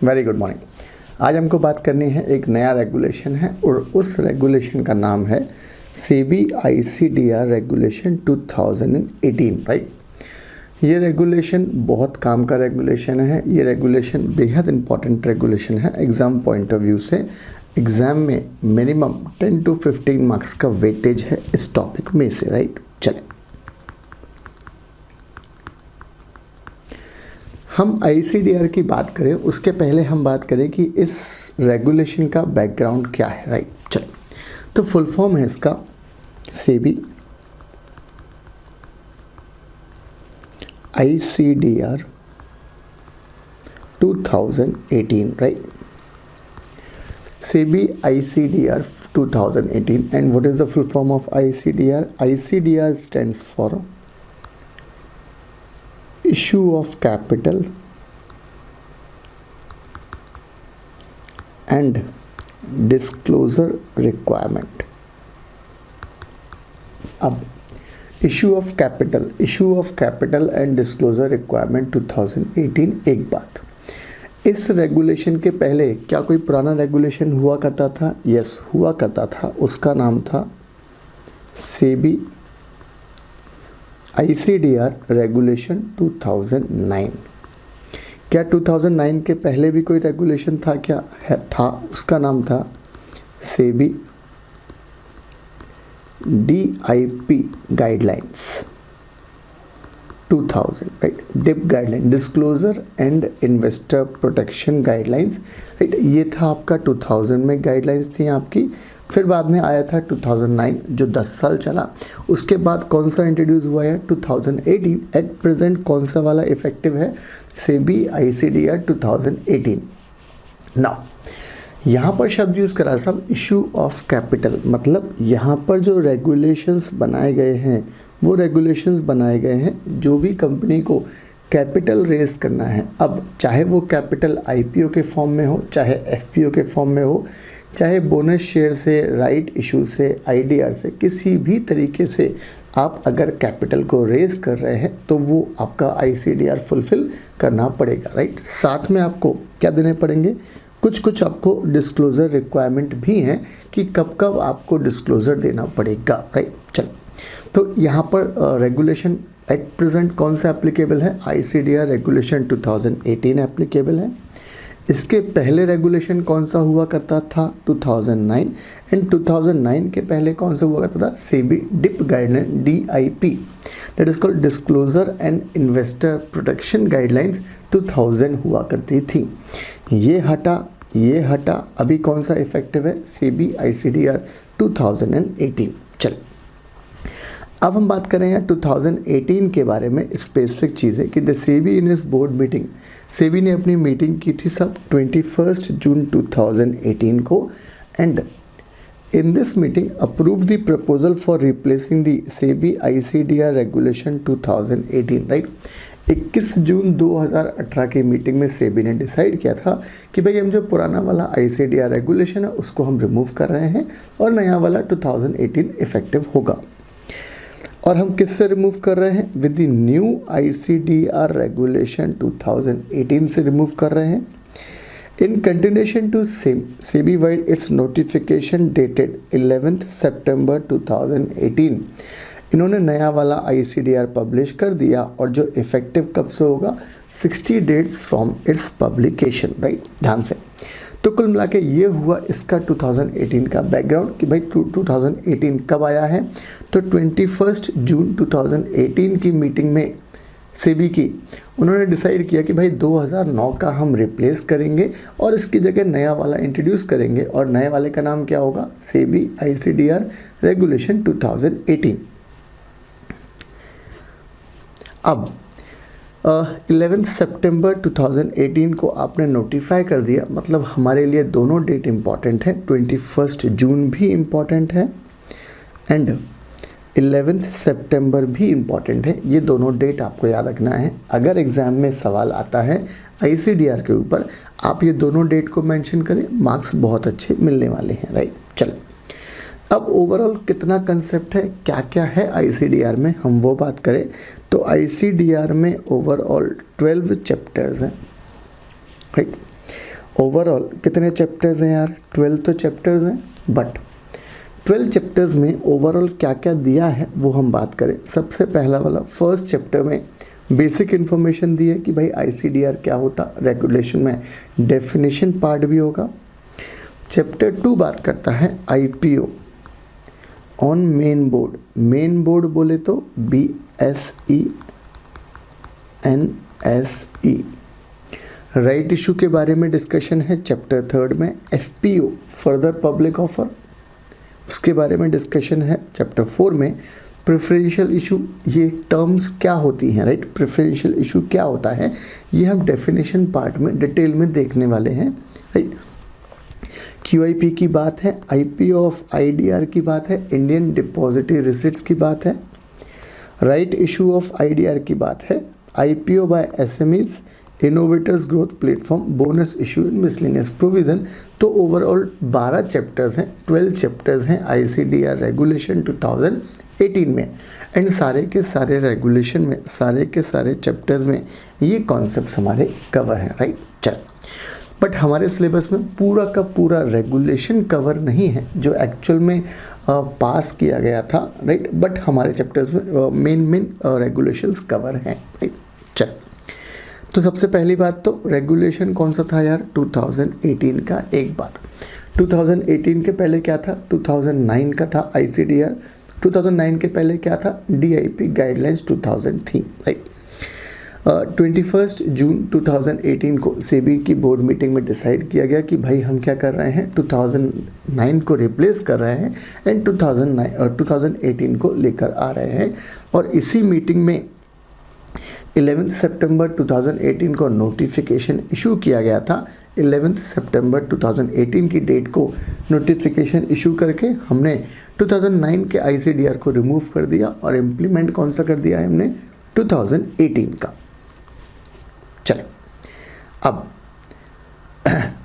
Very good morning. आज हमको बात करनी है, एक नया रेगुलेशन है और उस रेगुलेशन का नाम है सेबी ICDR रेगुलेशन 2018, राइट। ये रेगुलेशन बहुत काम का रेगुलेशन है। ये रेगुलेशन बेहद इंपॉर्टेंट रेगुलेशन है एग्ज़ाम पॉइंट ऑफ व्यू से। एग्ज़ाम में मिनिमम 10 to 15 मार्क्स का वेटेज है इस टॉपिक में से, राइट। चलें, हम ICDR की बात करें उसके पहले हम बात करें कि इस रेगुलेशन का बैकग्राउंड क्या है, राइट। चलो, तो फुल फॉर्म है इसका SEBI ICDR 2018, right. SEBI ICDR 2018, and what is the full form of ICDR? ICDR stands for issue of capital and disclosure requirement। अब issue of capital and disclosure requirement 2018। एक बात, इस रेगुलेशन के पहले क्या कोई पुराना रेगुलेशन हुआ करता था? यस, हुआ करता था। उसका नाम था सेबी ICDR रेगुलेशन 2009। क्या 2009 के पहले भी कोई रेगुलेशन था? क्या है था? उसका नाम था SEBI DIP guidelines 2000, right. DIP guideline, disclosure and investor protection guidelines, right. ये था आपका 2000 में गाइडलाइंस थी आपकी। फिर बाद में आया था 2009 जो 10 साल चला। उसके बाद कौन सा इंट्रोड्यूस हुआ है? 2018। एट प्रेजेंट कौन सा वाला इफेक्टिव है? सेबी ICDR 2018। नाउ यहाँ पर शब्द यूज़ करा सब इशू ऑफ कैपिटल, मतलब यहाँ पर जो रेगुलेशंस बनाए गए हैं वो रेगुलेशंस बनाए गए हैं जो भी कंपनी को कैपिटल रेज करना है। अब चाहे वो कैपिटल IPO के फॉर्म में हो, चाहे FPO के फॉर्म में हो, चाहे बोनस शेयर से, राइट इशू से, IDR से, किसी भी तरीके से आप अगर कैपिटल को रेज कर रहे हैं तो वो आपका ICDR फुलफ़िल करना पड़ेगा, राइट। साथ में आपको क्या देने पड़ेंगे? कुछ आपको डिस्क्लोज़र रिक्वायरमेंट भी हैं कि कब कब आपको डिस्क्लोज़र देना पड़ेगा, राइट। चलो, तो यहाँ पर रेगुलेशन एट प्रेजेंट कौन सा एप्लीकेबल है? ICDR रेगुलेशन 2018 एप्लीकेबल है। इसके पहले रेगुलेशन कौन सा हुआ करता था? 2009। एंड 2009 के पहले कौन सा हुआ करता था? SEBI DIP guideline DIP, that is called disclosure and investor protection guidelines 2000 हुआ करती थी। ये हटा, अभी कौन सा इफेक्टिव है? सेबी ICDR 2018। चल, अब हम बात करें यार 2018 के बारे में स्पेसिफिक चीज़ें कि द सेबी इन इस बोर्ड मीटिंग, सेबी ने अपनी मीटिंग की थी सब 21 जून 2018 को। And in this meeting approve the proposal for replacing the SEBI ICDR regulation 2018, right. 21 जून 2018 की मीटिंग में सेबी ने डिसाइड किया था कि भाई हम जो पुराना वाला ICDR रेगुलेशन है उसको हम रिमूव कर रहे हैं और नया वाला 2018 इफेक्टिव होगा। और हम किससे रिमूव कर रहे हैं? With the new ICDR regulation 2018 से रिमूव कर रहे हैं। In continuation to SEBI vide its notification dated 11 सितंबर 2018, इन्होंने नया वाला ICDR पब्लिश कर दिया और जो इफेक्टिव कब से होगा? 60 days from its publication, right. ध्यान से, तो कुल मिला के ये हुआ इसका 2018 का बैकग्राउंड कि भाई 2018 कब आया है? तो 21 जून 2018 की मीटिंग में सेबी की उन्होंने डिसाइड किया कि भाई 2009 का हम रिप्लेस करेंगे और इसकी जगह नया वाला इंट्रोड्यूस करेंगे और नए वाले का नाम क्या होगा? SEBI ICDR regulation 2018। अब 11 सितंबर 2018 को आपने नोटिफाई कर दिया, मतलब हमारे लिए दोनों डेट इम्पॉर्टेंट है। 21 जून भी इम्पॉर्टेंट है एंड 11 सितंबर भी इम्पॉर्टेंट है। ये दोनों डेट आपको याद रखना है। अगर एग्ज़ाम में सवाल आता है ICDR के ऊपर, आप ये दोनों डेट को मेंशन करें, मार्क्स बहुत अच्छे मिलने वाले हैं, राइट। चलो, अब ओवरऑल कितना कंसेप्ट है, क्या क्या है ICDR में, हम वो बात करें तो ICDR में ओवरऑल 12 चैप्टर्स हैं, राइट। ओवरऑल कितने चैप्टर्स हैं यार? 12 तो चैप्टर्स हैं, बट 12 चैप्टर्स में ओवरऑल क्या क्या दिया है वो हम बात करें। सबसे पहला वाला फर्स्ट चैप्टर में बेसिक इन्फॉर्मेशन दी है कि भाई ICDR क्या होता, रेगुलेशन में डेफिनेशन पार्ट भी होगा। चैप्टर 2 बात करता है IPO on main board. Main board बोले तो BSE NSE। राइट इशू के बारे में डिस्कशन है चैप्टर 3 में। FPO फर्दर पब्लिक ऑफर, उसके बारे में डिस्कशन है चैप्टर 4 में। प्रेफरेंशियल इशू, ये टर्म्स क्या होती हैं, राइट, प्रेफरेंशियल इशू क्या होता है, ये हम डेफिनेशन पार्ट में डिटेल में देखने वाले हैं, राइट। QIP की बात है, IPO ऑफ IDR की बात है, इंडियन डिपॉजिटरी रिसिट्स की बात है, राइट इशू ऑफ IDR की बात है, IPO by SMEs, innovators growth platform, bonus issue in miscellaneous provision. तो ओवरऑल 12 चैप्टर्स हैं, 12 चैप्टर्स हैं ICDR रेगुलेशन 2018 में। एंड सारे के सारे रेगुलेशन में, सारे के सारे चैप्टर्स में ये कॉन्सेप्ट्स हमारे कवर हैं, राइट। चलो, बट हमारे सिलेबस में पूरा का पूरा रेगुलेशन कवर नहीं है जो एक्चुअल में पास किया गया था, राइट, बट हमारे चैप्टर्स में मेन रेगुलेशंस कवर हैं, राइट। चलो, तो सबसे पहली बात तो रेगुलेशन कौन सा था यार? 2018 का। एक बात, 2018 के पहले क्या था? 2009 का था ICDR। 2009 के पहले क्या था? DIP गाइडलाइंस 2000 थी, राइट। 21 जून 2018 को सेबी की बोर्ड मीटिंग में डिसाइड किया गया कि भाई हम क्या कर रहे हैं, 2009 को रिप्लेस कर रहे हैं एंड 2018 को लेकर आ रहे हैं। और इसी मीटिंग में 11 सितंबर 2018 को नोटिफिकेशन इशू किया गया था। 11 सितंबर 2018 की डेट को नोटिफिकेशन इशू करके हमने 2009 के ICDR को रिमूव कर दिया और इम्प्लीमेंट कौन सा कर दिया है हमने? 2018 का। चले, अब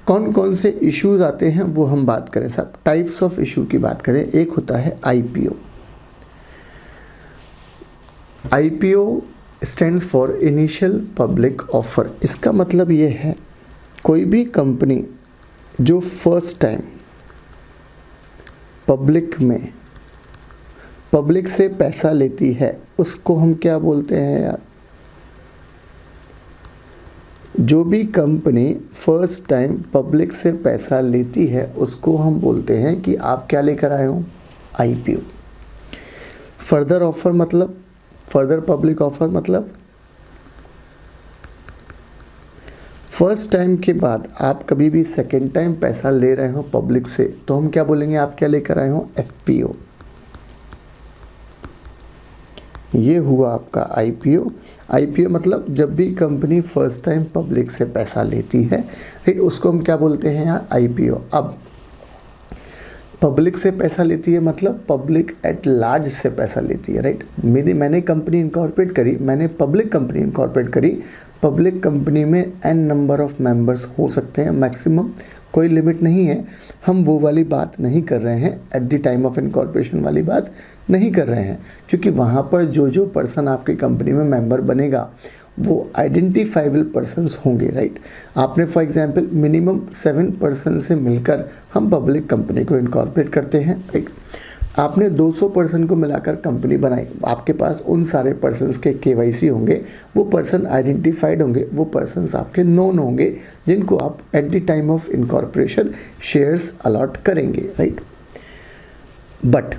कौन कौन से इश्यूज आते हैं वो हम बात करें। सब टाइप्स ऑफ इशू की बात करें। एक होता है IPO। IPO stands for initial public offer. इसका मतलब ये है कोई भी कंपनी जो फर्स्ट टाइम पब्लिक से पैसा लेती है उसको हम क्या बोलते हैं यार? जो भी कंपनी फर्स्ट टाइम पब्लिक से पैसा लेती है उसको हम बोलते हैं कि आप क्या लेकर आए हो? IPO। फर्दर ऑफर मतलब, फर्दर पब्लिक ऑफर मतलब फर्स्ट टाइम के बाद आप कभी भी सेकेंड टाइम पैसा ले रहे हो पब्लिक से तो हम क्या बोलेंगे? आप क्या लेकर आए हो? FPO। ये हुआ आपका IPO मतलब जब भी कंपनी फर्स्ट टाइम पब्लिक से पैसा लेती है, राइट, उसको हम क्या बोलते हैं यार? IPO। अब पब्लिक से पैसा लेती है मतलब पब्लिक एट लार्ज से पैसा लेती है, राइट। मैंने कंपनी इनकॉर्पोरेट करी, मैंने पब्लिक कंपनी इनकॉर्पोरेट करी। पब्लिक कंपनी में n नंबर ऑफ मेंबर्स हो सकते हैं, मैक्सिमम, कोई लिमिट नहीं है। हम वो वाली बात नहीं कर रहे हैं, eight the time of incorporation वाली बात नहीं कर रहे हैं, क्योंकि वहाँ पर जो पर्सन आपकी कंपनी में मेंबर बनेगा वो आइडेंटिफाइबल पर्सन्स होंगे, राइट। आपने फॉर एग्जांपल मिनिमम 7 पर्सन से मिलकर हम पब्लिक कंपनी को इनकॉर्पोरेट करते हैं, राइट। आपने 200 पर्सन को मिलाकर कंपनी बनाई, आपके पास उन सारे पर्सन्स के KYC होंगे, वो पर्सन आइडेंटिफाइड होंगे, वो पर्सन्स आपके नोन होंगे जिनको आप at the time of incorporation shares allot करेंगे, राइट। बट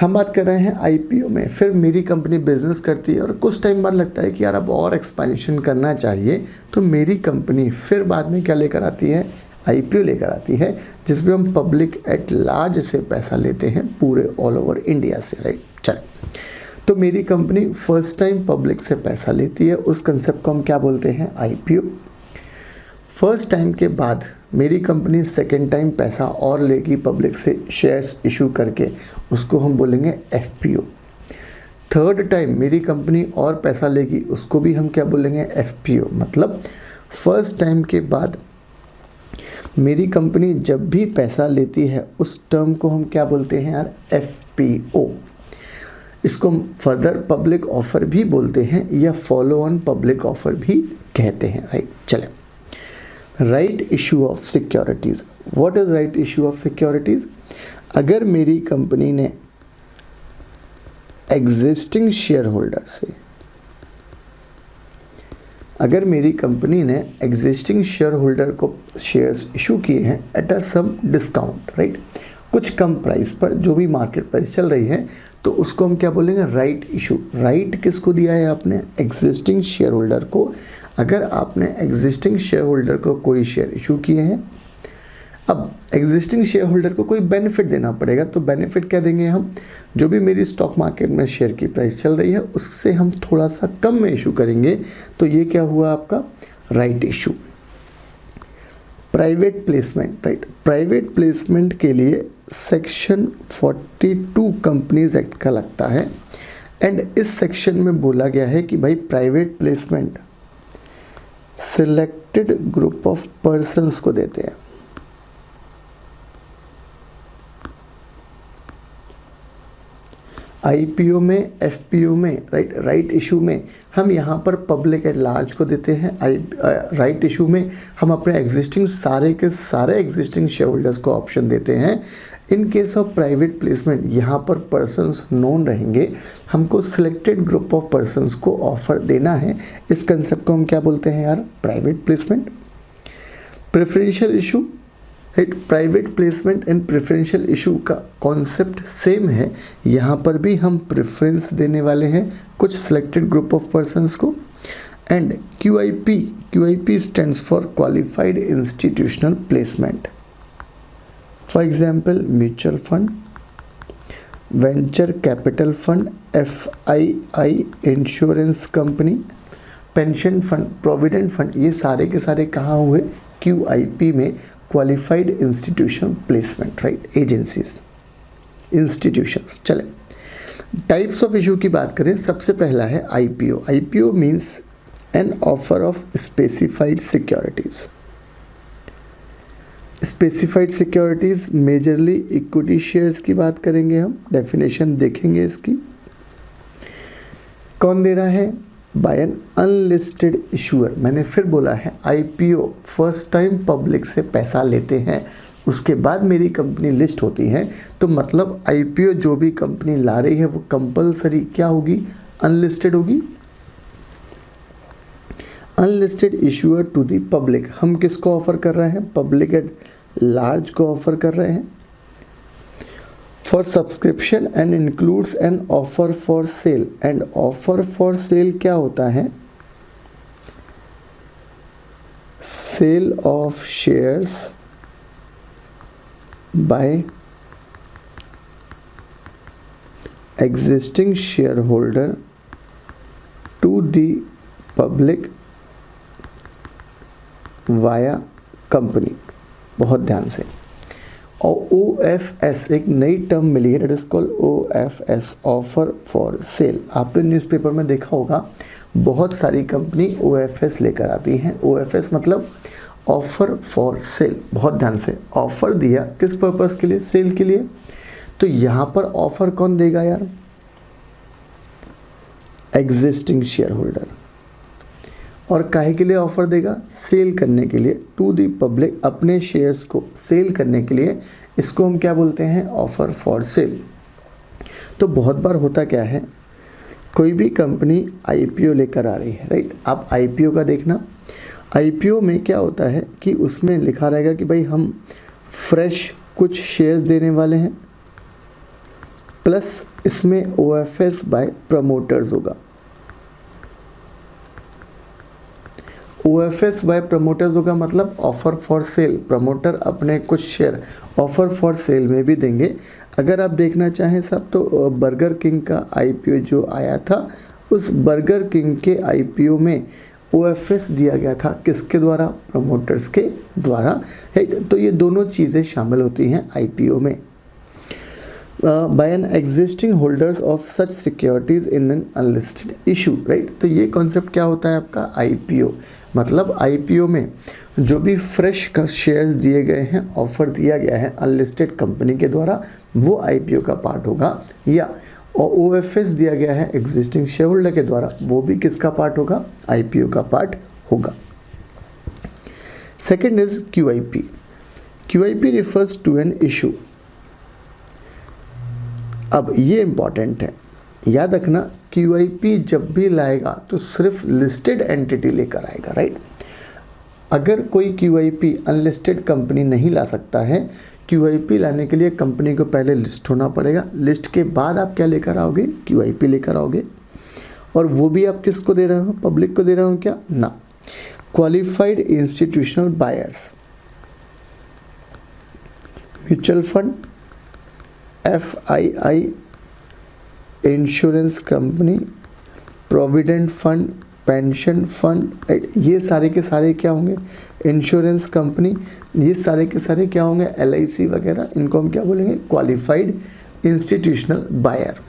हम बात कर रहे हैं IPO में। फिर मेरी कंपनी बिजनेस करती है और कुछ टाइम बाद लगता है कि यार अब और एक्सपेंशन करना चाहिए, तो मेरी कंपनी फिर बाद में क्या लेकर आती है? IPO लेकर आती है, जिसमें हम पब्लिक एट लार्ज से पैसा लेते हैं पूरे ऑल ओवर इंडिया से, राइट। चल, तो मेरी कंपनी फर्स्ट टाइम पब्लिक से पैसा लेती है, उस कंसेप्ट को हम क्या बोलते हैं? IPO। फर्स्ट टाइम के बाद मेरी कंपनी सेकेंड टाइम पैसा और लेगी पब्लिक से शेयर्स इशू करके, उसको हम बोलेंगे FPO। थर्ड टाइम मेरी कंपनी और पैसा लेगी, उसको भी हम क्या बोलेंगे? FPO। मतलब फर्स्ट टाइम के बाद मेरी कंपनी जब भी पैसा लेती है उस टर्म को हम क्या बोलते हैं यार? FPO। इसको हम फर्दर पब्लिक ऑफर भी बोलते हैं या फॉलो ऑन पब्लिक ऑफर भी कहते हैं, राइट। चले, right issue of securities. What is right issue of securities? अगर मेरी कंपनी ने एग्जिस्टिंग शेयर होल्डर से, अगर मेरी कंपनी ने एग्जिस्टिंग शेयर होल्डर को शेयर्स इशू किए हैं at a some discount, right, कुछ कम प्राइस पर, जो भी मार्केट प्राइस चल रही है, तो उसको हम क्या बोलेंगे? Right issue. राइट किसको दिया है आपने? एग्जिस्टिंग शेयर होल्डर को। अगर आपने एग्जिस्टिंग शेयर होल्डर को कोई शेयर इशू किए हैं, अब एग्जिस्टिंग शेयर होल्डर को कोई बेनिफिट देना पड़ेगा, तो बेनिफिट क्या देंगे हम? जो भी मेरी स्टॉक मार्केट में शेयर की प्राइस चल रही है उससे हम थोड़ा सा कम में इशू करेंगे, तो ये क्या हुआ आपका? Right issue. Private placement, right, private placement के लिए सेक्शन 42 कंपनीज एक्ट का लगता है, एंड इस सेक्शन में बोला गया है कि भाई private placement selected group of persons को देते हैं। आईपीओ में, एफपीओ में, राइट इशू में हम यहाँ पर पब्लिक एट लार्ज को देते हैं। राइट इशू में हम अपने एग्जिस्टिंग सारे के सारे एग्जिस्टिंग शेयर होल्डर्स को ऑप्शन देते हैं। इन केस ऑफ प्राइवेट प्लेसमेंट यहाँ पर पर्सन्स नोन रहेंगे, हमको सिलेक्टेड ग्रुप ऑफ पर्सन्स को ऑफर देना है। इस कंसेप्ट को हम क्या बोलते हैं यार? Private placement. Preferential issue, right, private placement and preferential issue का कॉन्सेप्ट सेम है। यहाँ पर भी हम प्रेफरेंस देने वाले हैं कुछ सिलेक्टेड ग्रुप ऑफ पर्सन्स को। And QIP stands for qualified institutional placement. For example mutual fund, venture capital fund, FII, insurance company, pension fund, provident fund, ये सारे के सारे कहाँ हुए? QIP में, qualified institution placement, right, agencies, institutions. चले types of issue की बात करें, सबसे पहला है IPO। IPO means an offer of specified securities. Specified securities majorly equity shares की बात करेंगे हम, डेफिनेशन देखेंगे इसकी। कौन दे रहा है? By an unlisted issuer. मैंने फिर बोला है IPO फर्स्ट टाइम पब्लिक से पैसा लेते हैं, उसके बाद मेरी कंपनी लिस्ट होती है, तो मतलब IPO जो भी कंपनी ला रही है वो कंपलसरी क्या होगी? अनलिस्टेड होगी। Unlisted issuer to the public, हम किसको ऑफर कर रहे हैं? पब्लिक एट लार्ज को ऑफर कर रहे हैं। For subscription and includes an offer for sale. And offer for sale क्या होता है? Sale of shares by existing shareholder to the public via company. बहुत ध्यान से। और OFS एक नई टर्म मिली है, it is called OFS, offer for cell. आपने न्यूज़पेपर में देखा होगा बहुत सारी कंपनी OFS लेकर आती हैं। OFS मतलब ऑफर फॉर सेल। बहुत ध्यान से, ऑफर दिया किस पर्पस के लिए? सेल के लिए। तो यहाँ पर ऑफर कौन देगा यार? Existing share holder. और काहे के लिए ऑफर देगा? सेल करने के लिए, टू दी पब्लिक, अपने शेयर्स को सेल करने के लिए। इसको हम क्या बोलते हैं? Offer for cell. तो बहुत बार होता क्या है, कोई भी कंपनी IPO लेकर आ रही है, राइट। आप IPO का देखना, IPO में क्या होता है कि उसमें लिखा रहेगा कि भाई हम फ्रेश कुछ शेयर्स देने वाले हैं, प्लस इसमें OFS बाय प्रमोटर्स होगा। OFS बाय प्रमोटर्स होगा मतलब ऑफर फॉर सेल, प्रमोटर अपने कुछ शेयर ऑफर फॉर सेल में भी देंगे। अगर आप देखना चाहें सब, तो बर्गर किंग का IPO जो आया था, उस बर्गर किंग के IPO में OFS दिया गया था, किसके द्वारा? प्रमोटर्स के द्वारा, राइट। तो ये दोनों चीज़ें शामिल होती हैं IPO में। By an existing holders of such securities in an unlisted issue, right. तो ये कॉन्सेप्ट क्या होता है आपका? IPO मतलब IPO में जो भी फ्रेश का शेयर्स दिए गए हैं, ऑफर दिया गया है अनलिस्टेड कंपनी के द्वारा, वो IPO का पार्ट होगा। या और OFS दिया गया है एग्जिस्टिंग शेयर होल्डर के द्वारा, वो भी किसका पार्ट होगा? IPO का पार्ट होगा। Second is QIP. QIP refers to an issue. अब ये इंपॉर्टेंट है, याद रखना QIP जब भी लाएगा तो सिर्फ लिस्टेड एंटिटी लेकर आएगा, राइट. अगर कोई QIP अनलिस्टेड कंपनी नहीं ला सकता है, QIP लाने के लिए कंपनी को पहले लिस्ट होना पड़ेगा. लिस्ट के बाद आप क्या लेकर आओगे, QIP लेकर आओगे. और वो भी आप किसको दे रहे हो, पब्लिक को दे रहे हो क्या ना. Qualified institutional buyers, mutual fund, FII, insurance company, provident fund, pension fund, ये सारे के सारे क्या होंगे, इंश्योरेंस कंपनी, ये सारे के सारे क्या होंगे, LIC वगैरह, इनको हम क्या बोलेंगे, qualified institutional buyer.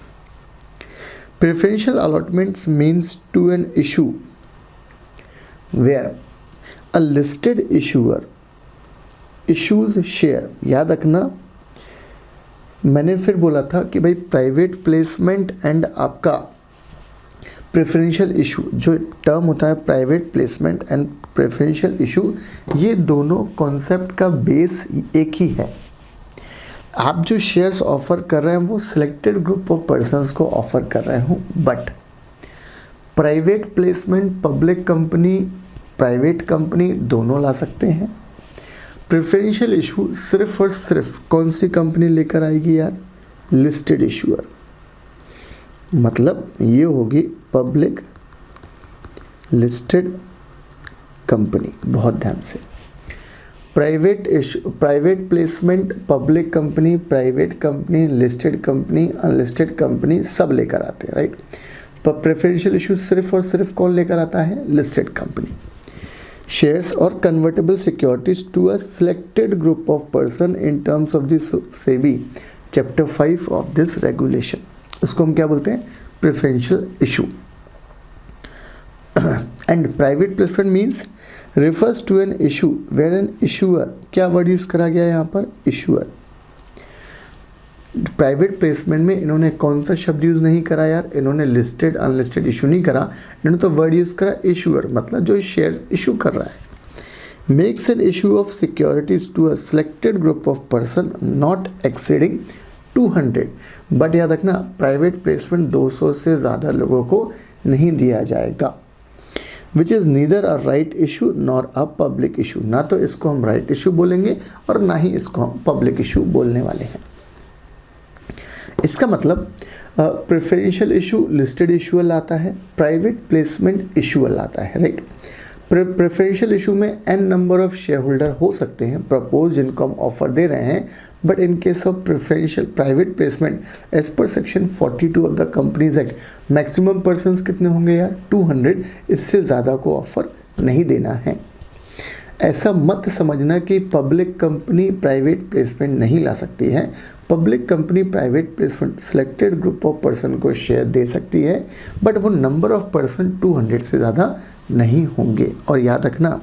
Preferential allotments means to an issue where a listed issuer issues share. याद रखना मैंने फिर बोला था कि भाई प्राइवेट प्लेसमेंट एंड आपका प्रेफरेंशियल इशू, जो टर्म होता है private placement and preferential issue, ये दोनों कॉन्सेप्ट का बेस एक ही है. आप जो शेयर्स ऑफर कर रहे हैं वो सिलेक्टेड ग्रुप ऑफ पर्सन्स को ऑफर कर रहे हो, but private placement public company, private company दोनों ला सकते हैं. प्रेफरेंशियल इशू सिर्फ और सिर्फ कौन सी कंपनी लेकर आएगी यार, लिस्टेड इशूअर. मतलब ये होगी पब्लिक लिस्टेड कंपनी. बहुत ध्यान से, private placement, public company, private company, listed company, unlisted company सब लेकर आते हैं, राइट. पर प्रेफरेंशियल इशू सिर्फ और सिर्फ कौन लेकर आता है, लिस्टेड कंपनी. शेयर्स और convertible securities to a selected group of person in terms of this SEBI chapter 5 of this regulation. उसको हम क्या बोलते हैं, preferential issue. And private placement means refers to an issue where an issuer, क्या word use करा गया है यहाँ पर, इशूअर. प्राइवेट प्लेसमेंट में इन्होंने कौन सा शब्द यूज नहीं करा यार, इन्होंने लिस्टेड अनलिस्टेड इशू नहीं करा, इन्होंने तो वर्ड यूज करा इशूअर, मतलब जो शेयर इशू कर रहा है. Makes an issue of securities to a selected group of person not exceeding 200. But याद रखना प्राइवेट प्लेसमेंट 200 से ज़्यादा लोगों को नहीं दिया जाएगा. Which is neither a right issue nor a public issue. ना तो इसको हम राइट इशू बोलेंगे और ना ही इसको हम पब्लिक इशू बोलने वाले हैं. इसका मतलब प्रेफरेंशियल इशू लिस्टेड इशूअर लाता है, प्राइवेट प्लेसमेंट इशूअर लाता है, राइट. प्रेफरेंशियल इशू में n number of share holder हो सकते हैं प्रपोज जिनको हम ऑफर दे रहे हैं, but in case of preferential private placement as per section 42 of the companies act maximum persons कितने होंगे यार, 200. इससे ज़्यादा को ऑफर नहीं देना है. ऐसा मत समझना कि पब्लिक कंपनी प्राइवेट प्लेसमेंट नहीं ला सकती है. Public company private placement selected group of person को शेयर दे सकती है, बट वो नंबर ऑफ पर्सन 200 से ज़्यादा नहीं होंगे. और याद रखना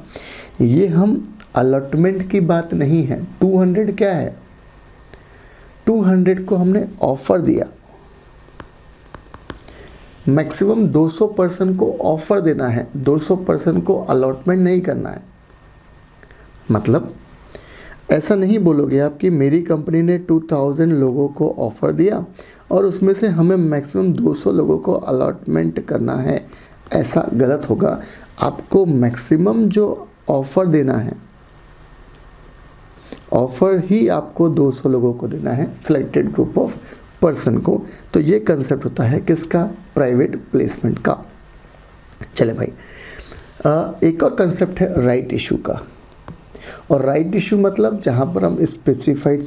ये हम अलॉटमेंट की बात नहीं है. 200 क्या है, 200 को हमने ऑफर दिया, मैक्सिमम 200 पर्सन को ऑफर देना है, 200 पर्सन को अलॉटमेंट नहीं करना है. मतलब ऐसा नहीं बोलोगे आप कि मेरी कंपनी ने 2000 लोगों को ऑफ़र दिया और उसमें से हमें मैक्सिमम 200 लोगों को अलॉटमेंट करना है. ऐसा गलत होगा. आपको मैक्सिमम जो ऑफ़र देना है, ऑफ़र ही आपको 200 लोगों को देना है, सिलेक्टेड ग्रुप ऑफ पर्सन को. तो ये कंसेप्ट होता है किसका, प्राइवेट प्लेसमेंट का. चले भाई, एक और कंसेप्ट है राइट इशू का. और राइट इशू मतलब जहाँ पर हम स्पेसिफाइड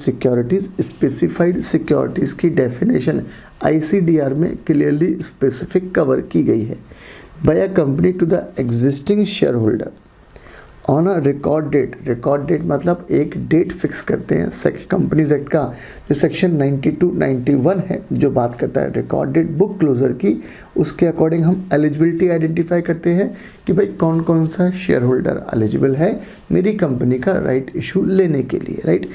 सिक्योरिटीज़ की डेफिनेशन ICDR में क्लियरली स्पेसिफिक कवर की गई है. By a company to the existing shareholder on a record date मतलब एक डेट फिक्स करते हैं. कंपनीज एक्ट का जो सेक्शन 92-91 है जो बात करता है रिकॉर्ड डेट बुक क्लोजर की, उसके अकॉर्डिंग हम एलिजिबिलिटी आइडेंटिफाई करते हैं कि भाई कौन कौन सा शेयर होल्डर एलिजिबल है मेरी कंपनी का राइट इशू लेने के लिए, राइट.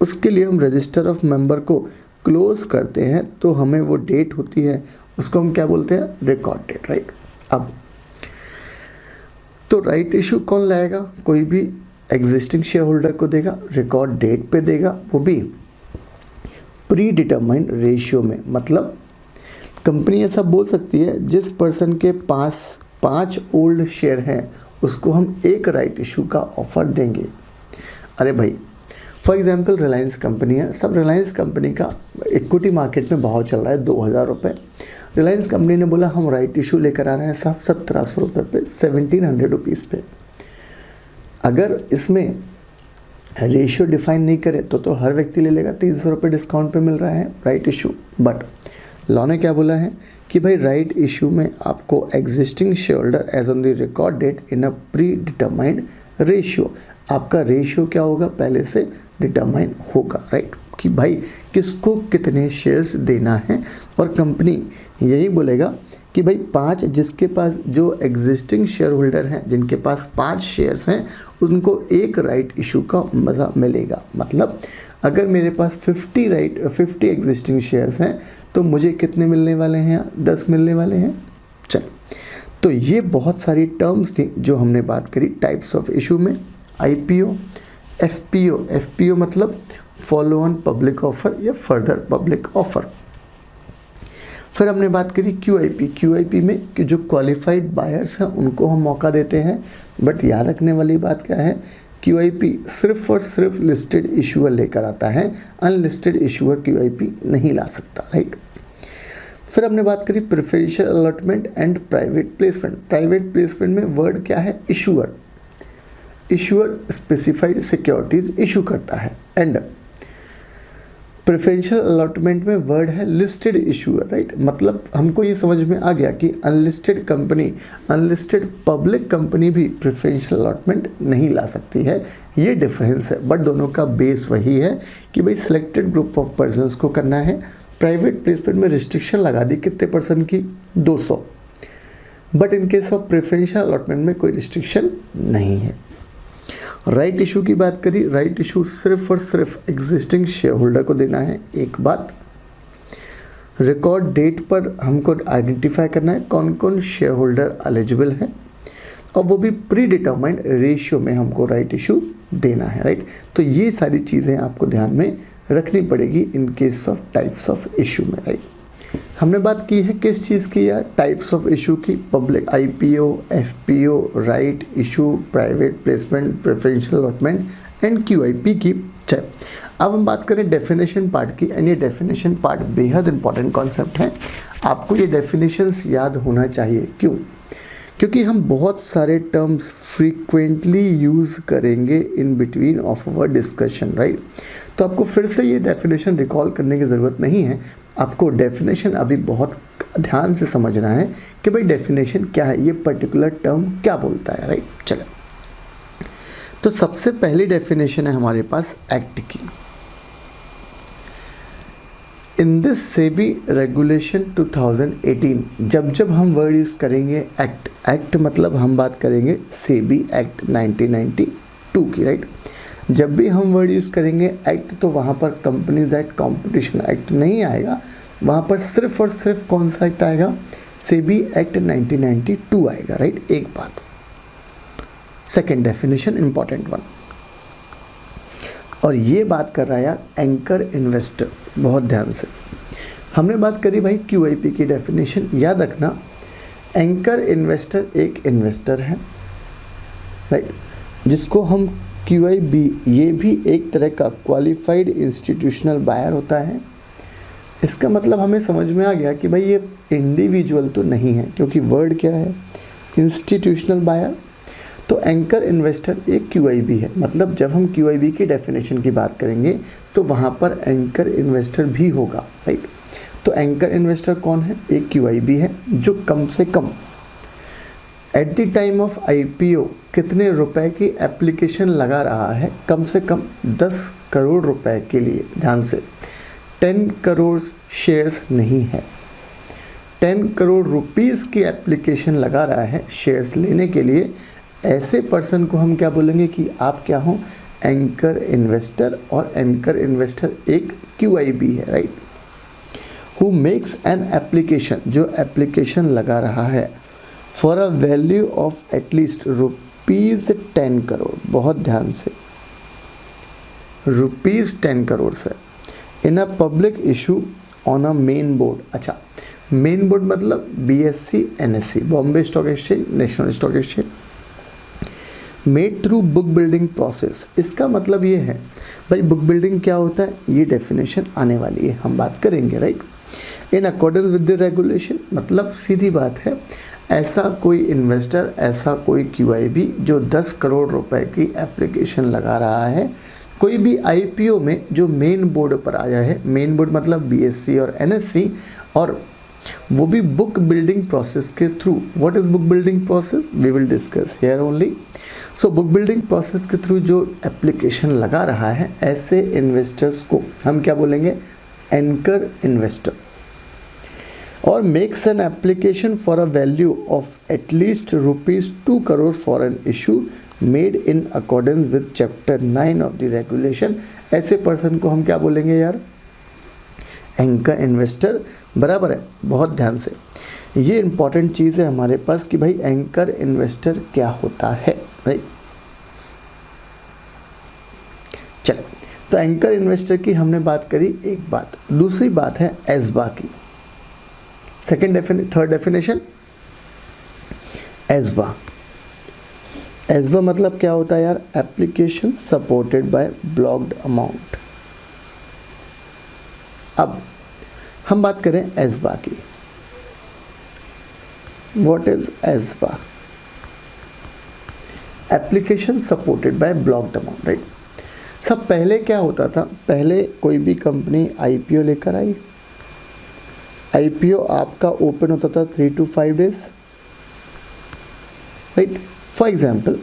उसके लिए हम रजिस्टर ऑफ मेंबर को क्लोज करते हैं, तो हमें वो डेट होती है उसको हम क्या बोलते हैं, रिकॉर्ड डेट, राइट. अब तो राइट इशू कौन लाएगा, कोई भी एग्जिस्टिंग शेयर होल्डर को देगा, रिकॉर्ड डेट पे देगा, वो भी प्री डिटरमाइंड रेशियो में। मतलब कंपनी ऐसा बोल सकती है जिस पर्सन के पास 5 ओल्ड शेयर हैं उसको हम एक राइट इशू का ऑफर देंगे। अरे भाई फॉर एग्जांपल रिलायंस कंपनी है, सब रिलायंस कंपनी का इक्विटी मार्केट में भाव चल रहा है 2000 रुपये। रिलायंस कंपनी ने बोला हम राइट इशू लेकर आ रहे हैं साहब 1700 रुपये पे, 1700 रुपीज़ पे। अगर इसमें रेशियो डिफाइन नहीं करे तो हर व्यक्ति ले लेगा, 300 रुपये डिस्काउंट पे मिल रहा है राइट इशू। बट लॉ ने क्या बोला है कि भाई राइट इशू में आपको existing shareholder as on the record date in a predetermined ratio, आपका रेशियो क्या होगा पहले से डिटरमाइन होगा, राइट, कि भाई किसको कितने शेयर्स देना है। और कंपनी यही बोलेगा कि भाई 5 जिसके पास जो एग्जिस्टिंग शेयर होल्डर हैं जिनके पास 5 शेयर्स हैं उनको एक राइट इशू का मज़ा मिलेगा। मतलब अगर मेरे पास 50 एग्जिस्टिंग शेयर्स हैं तो मुझे कितने मिलने वाले हैं, 10 मिलने वाले हैं। चल, तो ये बहुत सारी टर्म्स थी जो हमने बात करी टाइप्स ऑफ इशू में। IPO, FPO मतलब फॉलो ऑन पब्लिक ऑफर या फर्दर पब्लिक ऑफर। फिर हमने बात करी QIP में कि जो क्वालिफाइड बायर्स हैं उनको हम मौका देते हैं। बट याद रखने वाली बात क्या है, QIP सिर्फ और सिर्फ लिस्टेड इशूअर लेकर आता है, अनलिस्टेड इशूअर QIP नहीं ला सकता, राइट। फिर हमने बात करी preferential allotment and private placement. Private placement में वर्ड क्या है, इशूअर स्पेसिफाइड सिक्योरिटीज इशू करता है। एंड प्रेफरेंशियल अलॉटमेंट में वर्ड है लिस्टेड इशूअर, राइट। मतलब हमको ये समझ में आ गया कि अनलिस्टेड पब्लिक कंपनी भी प्रेफरेंशियल अलॉटमेंट नहीं ला सकती है, ये डिफरेंस है। बट दोनों का बेस वही है कि भाई सिलेक्टेड ग्रुप ऑफ पर्सनस को करना है। प्राइवेट प्लेसमेंट में रिस्ट्रिक्शन लगा दी कितने परसेंट की, 200। But in case of preferential allotment में कोई रिस्ट्रिक्शन नहीं है। राइट इशू की बात करी, राइट इशू सिर्फ और सिर्फ एग्जिस्टिंग शेयर होल्डर को देना है। एक बात, रिकॉर्ड डेट पर हमको आइडेंटिफाई करना है कौन कौन शेयर होल्डर एलिजिबल है, और वो भी प्री डिटरमाइंड रेशियो में हमको राइट इशू देना है, राइट। तो ये सारी चीज़ें आपको ध्यान में रखनी पड़ेगी इन case of types of issue में, राइट। हमने बात की है किस चीज़ की यार, टाइप्स ऑफ इशू की, public IPO, FPO, right issue, private placement, preferential allotment and QIP की। चल अब हम बात करें डेफिनेशन पार्ट की। एंड ये डेफिनेशन पार्ट बेहद इंपॉर्टेंट कॉन्सेप्ट है, आपको ये डेफिनेशंस याद होना चाहिए। क्यों? क्योंकि हम बहुत सारे टर्म्स फ्रीक्वेंटली यूज़ करेंगे in between of our discussion, right. तो आपको फिर से ये डेफिनेशन रिकॉल करने की ज़रूरत नहीं है, आपको डेफिनेशन अभी बहुत ध्यान से समझना है कि भाई डेफिनेशन क्या है, ये पर्टिकुलर टर्म क्या बोलता है, राइट। चलो, तो सबसे पहली डेफिनेशन है हमारे पास एक्ट की। इन दिस सेबी रेगुलेशन 2018, जब हम वर्ड यूज़ करेंगे एक्ट मतलब हम बात करेंगे सेबी एक्ट 1992 की, राइट। जब भी हम वर्ड यूज़ करेंगे एक्ट तो वहाँ पर कंपनीज एक्ट, कॉम्पिटिशन एक्ट नहीं आएगा, वहाँ पर सिर्फ और सिर्फ कौन सा एक्ट आएगा, सेबी एक्ट 1992 आएगा, राइट। एक बात। सेकेंड डेफिनेशन इंपॉर्टेंट वन, और ये बात कर रहा है यार एंकर इन्वेस्टर, बहुत ध्यान से। हमने बात करी भाई QIP की डेफिनेशन, याद रखना एंकर इन्वेस्टर एक इन्वेस्टर है, राइट, जिसको हम QIB, ये भी एक तरह का क्वालिफाइड इंस्टीट्यूशनल बायर होता है। इसका मतलब हमें समझ में आ गया कि भाई ये इंडिविजुअल तो नहीं है, क्योंकि वर्ड क्या है, इंस्टीट्यूशनल बायर। तो एंकर इन्वेस्टर एक QIB है, मतलब जब हम QIB की डेफिनेशन की बात करेंगे तो वहाँ पर एंकर इन्वेस्टर भी होगा, राइट। तो एंकर इन्वेस्टर कौन है, एक QIB है जो कम से कम at the time of IPO कितने रुपए की एप्लीकेशन लगा रहा है, कम से कम 10 करोड़ रुपए के लिए। ध्यान से, 10 करोड़ शेयर्स नहीं है, 10 करोड़ रुपीस की एप्लीकेशन लगा रहा है शेयर्स लेने के लिए। ऐसे पर्सन को हम क्या बोलेंगे कि आप क्या हो, एंकर इन्वेस्टर। और एंकर इन्वेस्टर एक QIB है, right. Who makes an application, जो एप्लीकेशन लगा रहा है for a value of at least ₹10 crore, बहुत ध्यान से, ₹10 करोड़ से in a public issue on a main board. अच्छा, मेन बोर्ड मतलब BSE NSE, Bombay stock exchange, national stock exchange, made through book building process. इसका मतलब ये है भाई, बुक बिल्डिंग क्या होता है, ये डेफिनेशन आने वाली है, हम बात करेंगे, right. In accordance with the regulation, मतलब सीधी बात है, ऐसा कोई इन्वेस्टर, ऐसा कोई QIB जो 10 करोड़ रुपए की एप्लीकेशन लगा रहा है कोई भी IPO में जो मेन बोर्ड पर आया है, मेन बोर्ड मतलब BSE और NSE, और वो भी बुक बिल्डिंग प्रोसेस के through. What is book building process, we will discuss here only. So book building process के थ्रू जो एप्लीकेशन लगा रहा है, ऐसे इन्वेस्टर्स को हम क्या बोलेंगे, एंकर इन्वेस्टर, और makes an application for a value of at least ₹2 crore for an issue made in accordance with chapter 9 of the regulation. ऐसे पर्सन को हम क्या बोलेंगे यार, एंकर इन्वेस्टर, बराबर है, बहुत ध्यान से। ये इंपॉर्टेंट चीज़ है हमारे पास कि भाई एंकर इन्वेस्टर क्या होता है, राइट। चलो, तो एंकर इन्वेस्टर की हमने बात करी, एक बात। दूसरी बात है एस्बा की, थर्ड डेफिनेशन एस्बा। एस्बा मतलब क्या होता है यार, application supported by blocked amount. अब हम बात करें एस्बा की। What is ASBA, application supported by blocked amount, right. सब पहले क्या होता था, पहले कोई भी कंपनी IPO लेकर आई, IPO आपका ओपन होता था 3 to 5 days, right. For example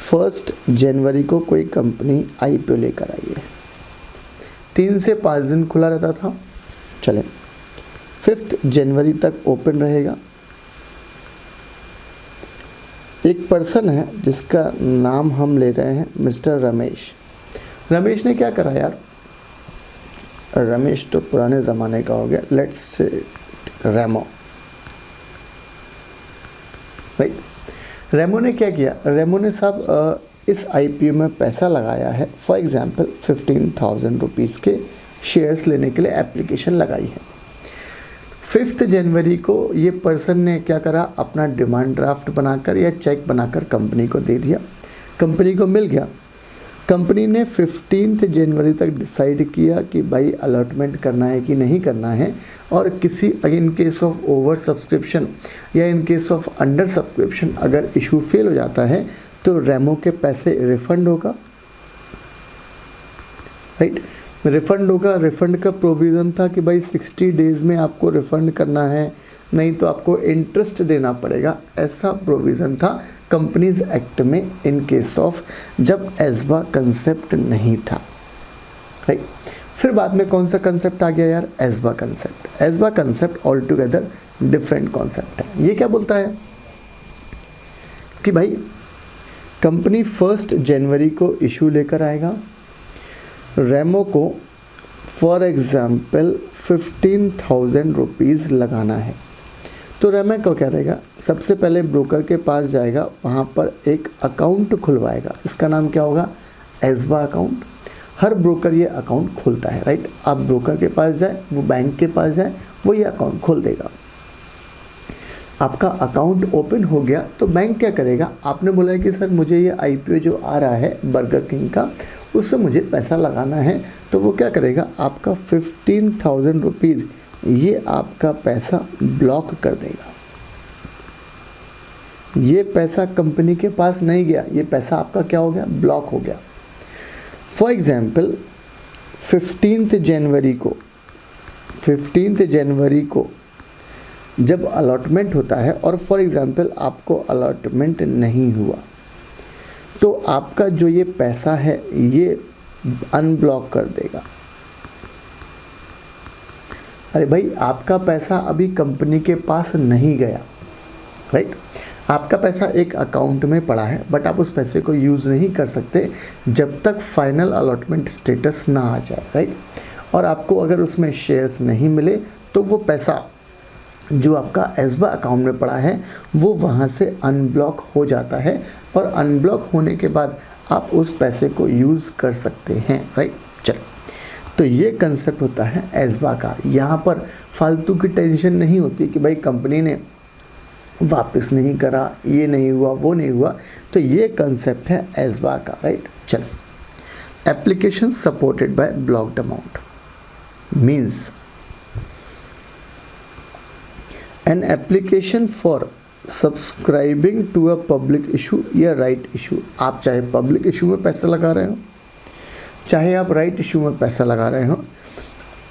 1 जनवरी को कोई कंपनी IPO लेकर आई है, 3 से 5 दिन खुला रहता था, चले 5 जनवरी तक ओपन रहेगा। एक पर्सन है जिसका नाम हम ले रहे हैं मिस्टर रमेश। रमेश ने क्या करा यार, रमेश तो पुराने ज़माने का हो गया, लेट्स से रेमो, राइट। रेमो ने क्या किया, रेमो ने साहब इस IPO में पैसा लगाया है, फॉर एग्जांपल 15,000 रुपीज़ के शेयर्स लेने के लिए एप्लीकेशन लगाई है। 5 जनवरी को ये पर्सन ने क्या करा, अपना डिमांड ड्राफ्ट बनाकर या चेक बनाकर कंपनी को दे दिया, कंपनी को मिल गया। कंपनी ने 15 जनवरी तक डिसाइड किया कि भाई अलॉटमेंट करना है कि नहीं करना है, और किसी in case of over subscription या in case of under subscription अगर इशू फेल हो जाता है तो रेमो के पैसे रिफंड होगा, राइट, रिफ़ंड होगा। रिफ़ंड का प्रोविज़न था कि भाई 60 डेज़ में आपको रिफ़ंड करना है, नहीं तो आपको इंटरेस्ट देना पड़ेगा, ऐसा प्रोविज़न था कंपनीज एक्ट में इन केस ऑफ जब एस्बा कंसेप्ट नहीं था, राइट। फिर बाद में कौन सा कंसेप्ट आ गया यार, ASBA concept. ASBA concept all together different concept है। ये क्या बोलता है कि भाई कंपनी 1 जनवरी को इशू लेकर आएगा, रेमो को फॉर एग्ज़ाम्पल 15,000 रुपीज़ लगाना है, तो रेमो को क्या रहेगा, सबसे पहले ब्रोकर के पास जाएगा, वहाँ पर एक अकाउंट खुलवाएगा, इसका नाम क्या होगा, एस्बा अकाउंट। हर ब्रोकर ये अकाउंट खोलता है, राइट। आप ब्रोकर के पास जाए, वो बैंक के पास जाए, वो ये अकाउंट खोल देगा। आपका अकाउंट ओपन हो गया तो बैंक क्या करेगा, आपने बोला है कि सर मुझे ये IPO जो आ रहा है बर्गर किंग का, उससे मुझे पैसा लगाना है, तो वो क्या करेगा, आपका 15,000 रुपीज़ ये आपका पैसा ब्लॉक कर देगा। ये पैसा कंपनी के पास नहीं गया, ये पैसा आपका क्या हो गया, ब्लॉक हो गया। फॉर एग्जाम्पल 15 जनवरी को जब अलॉटमेंट होता है और फॉर एग्ज़ाम्पल आपको अलॉटमेंट नहीं हुआ, तो आपका जो ये पैसा है ये अनब्लॉक कर देगा। अरे भाई आपका पैसा अभी कंपनी के पास नहीं गया, राइट। आपका पैसा एक अकाउंट में पड़ा है, बट आप उस पैसे को यूज़ नहीं कर सकते जब तक फाइनल अलॉटमेंट स्टेटस ना आ जाए, राइट। और आपको अगर उसमें शेयर्स नहीं मिले तो वो पैसा जो आपका एसबा अकाउंट में पड़ा है वो वहाँ से अनब्लॉक हो जाता है, और अनब्लॉक होने के बाद आप उस पैसे को यूज़ कर सकते हैं, राइट। चलो, तो ये कंसेप्ट होता है एसबा का। यहाँ पर फालतू की टेंशन नहीं होती कि भाई कंपनी ने वापस नहीं करा, ये नहीं हुआ, वो नहीं हुआ। तो ये कंसेप्ट है एसबा का, राइट। चलो, application supported by blocked amount means an application for subscribing to a public issue या राइट इशू। आप चाहे पब्लिक इशू में पैसा लगा रहे हो, चाहे आप राइट इशू में पैसा लगा रहे हो,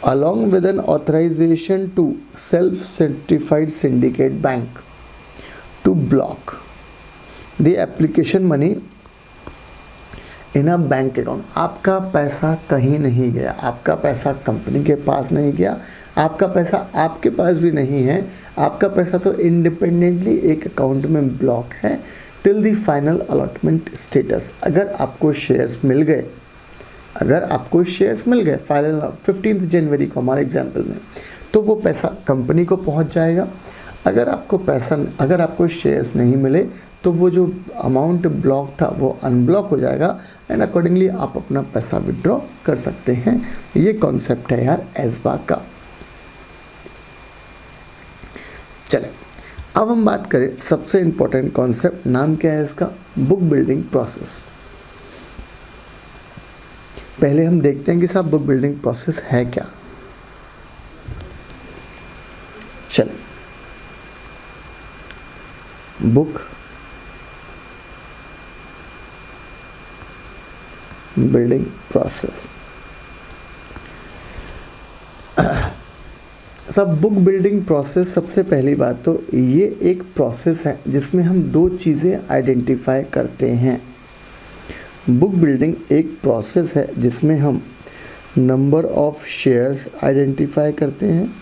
along with an authorisation to self certified syndicate bank to block the application money in a bank account. आपका पैसा कहीं नहीं गया, आपका पैसा कंपनी के पास नहीं गया, आपका पैसा आपके पास भी नहीं है, आपका पैसा तो इंडिपेंडेंटली एक अकाउंट में ब्लॉक है till the final allotment status. अगर आपको शेयर्स मिल गए, फाइनल 15 जनवरी को हमारे एग्जाम्पल में, तो वो पैसा कंपनी को पहुंच जाएगा। अगर आपको शेयर्स नहीं मिले तो वो जो अमाउंट ब्लॉक था वो अनब्लॉक हो जाएगा, एंड अकॉर्डिंगली आप अपना पैसा विड्रॉ कर सकते हैं। ये कॉन्सेप्ट है यार एसबा का। चले, अब हम बात करें सबसे इम्पोर्टेंट कॉन्सेप्ट, नाम क्या है इसका, बुक बिल्डिंग प्रोसेस। पहले हम देखते हैं कि साहब बुक बिल्डिंग प्रोसेस है क्या। चले, बुक बिल्डिंग प्रोसेस। सब बुक बिल्डिंग प्रोसेस, सबसे पहली बात तो ये एक प्रोसेस है जिसमें हम दो चीज़ें आइडेंटिफाई करते हैं। बुक बिल्डिंग एक प्रोसेस है जिसमें हम नंबर ऑफ शेयर्स आइडेंटिफाई करते हैं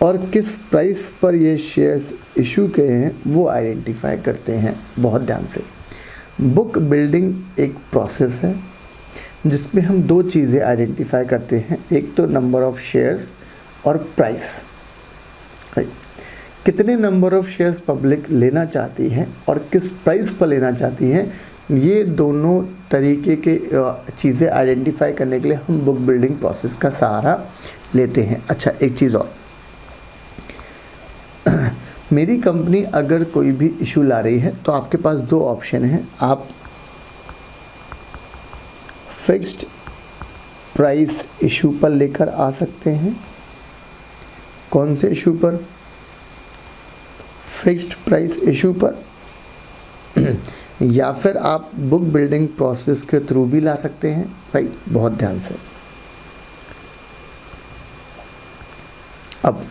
और किस प्राइस पर ये शेयर्स इशू किए हैं वो आइडेंटिफाई करते हैं। बहुत ध्यान से, बुक बिल्डिंग एक प्रोसेस है जिसमें हम दो चीज़ें आइडेंटिफाई करते हैं, एक तो नंबर ऑफ शेयर्स और प्राइस। कितने नंबर ऑफ शेयर्स पब्लिक लेना चाहती है और किस प्राइस पर लेना चाहती है, ये दोनों तरीके के चीज़ें आइडेंटिफाई करने के लिए हम बुक बिल्डिंग प्रोसेस का सहारा लेते हैं। अच्छा, एक चीज़ और, मेरी कंपनी अगर कोई भी इशू ला रही है तो आपके पास दो ऑप्शन हैं। आप फिक्स्ड प्राइस इशू पर लेकर आ सकते हैं। कौन से इशू पर? फिक्स्ड प्राइस इशू पर। या फिर आप बुक बिल्डिंग प्रोसेस के थ्रू भी ला सकते हैं। भाई बहुत ध्यान से, अब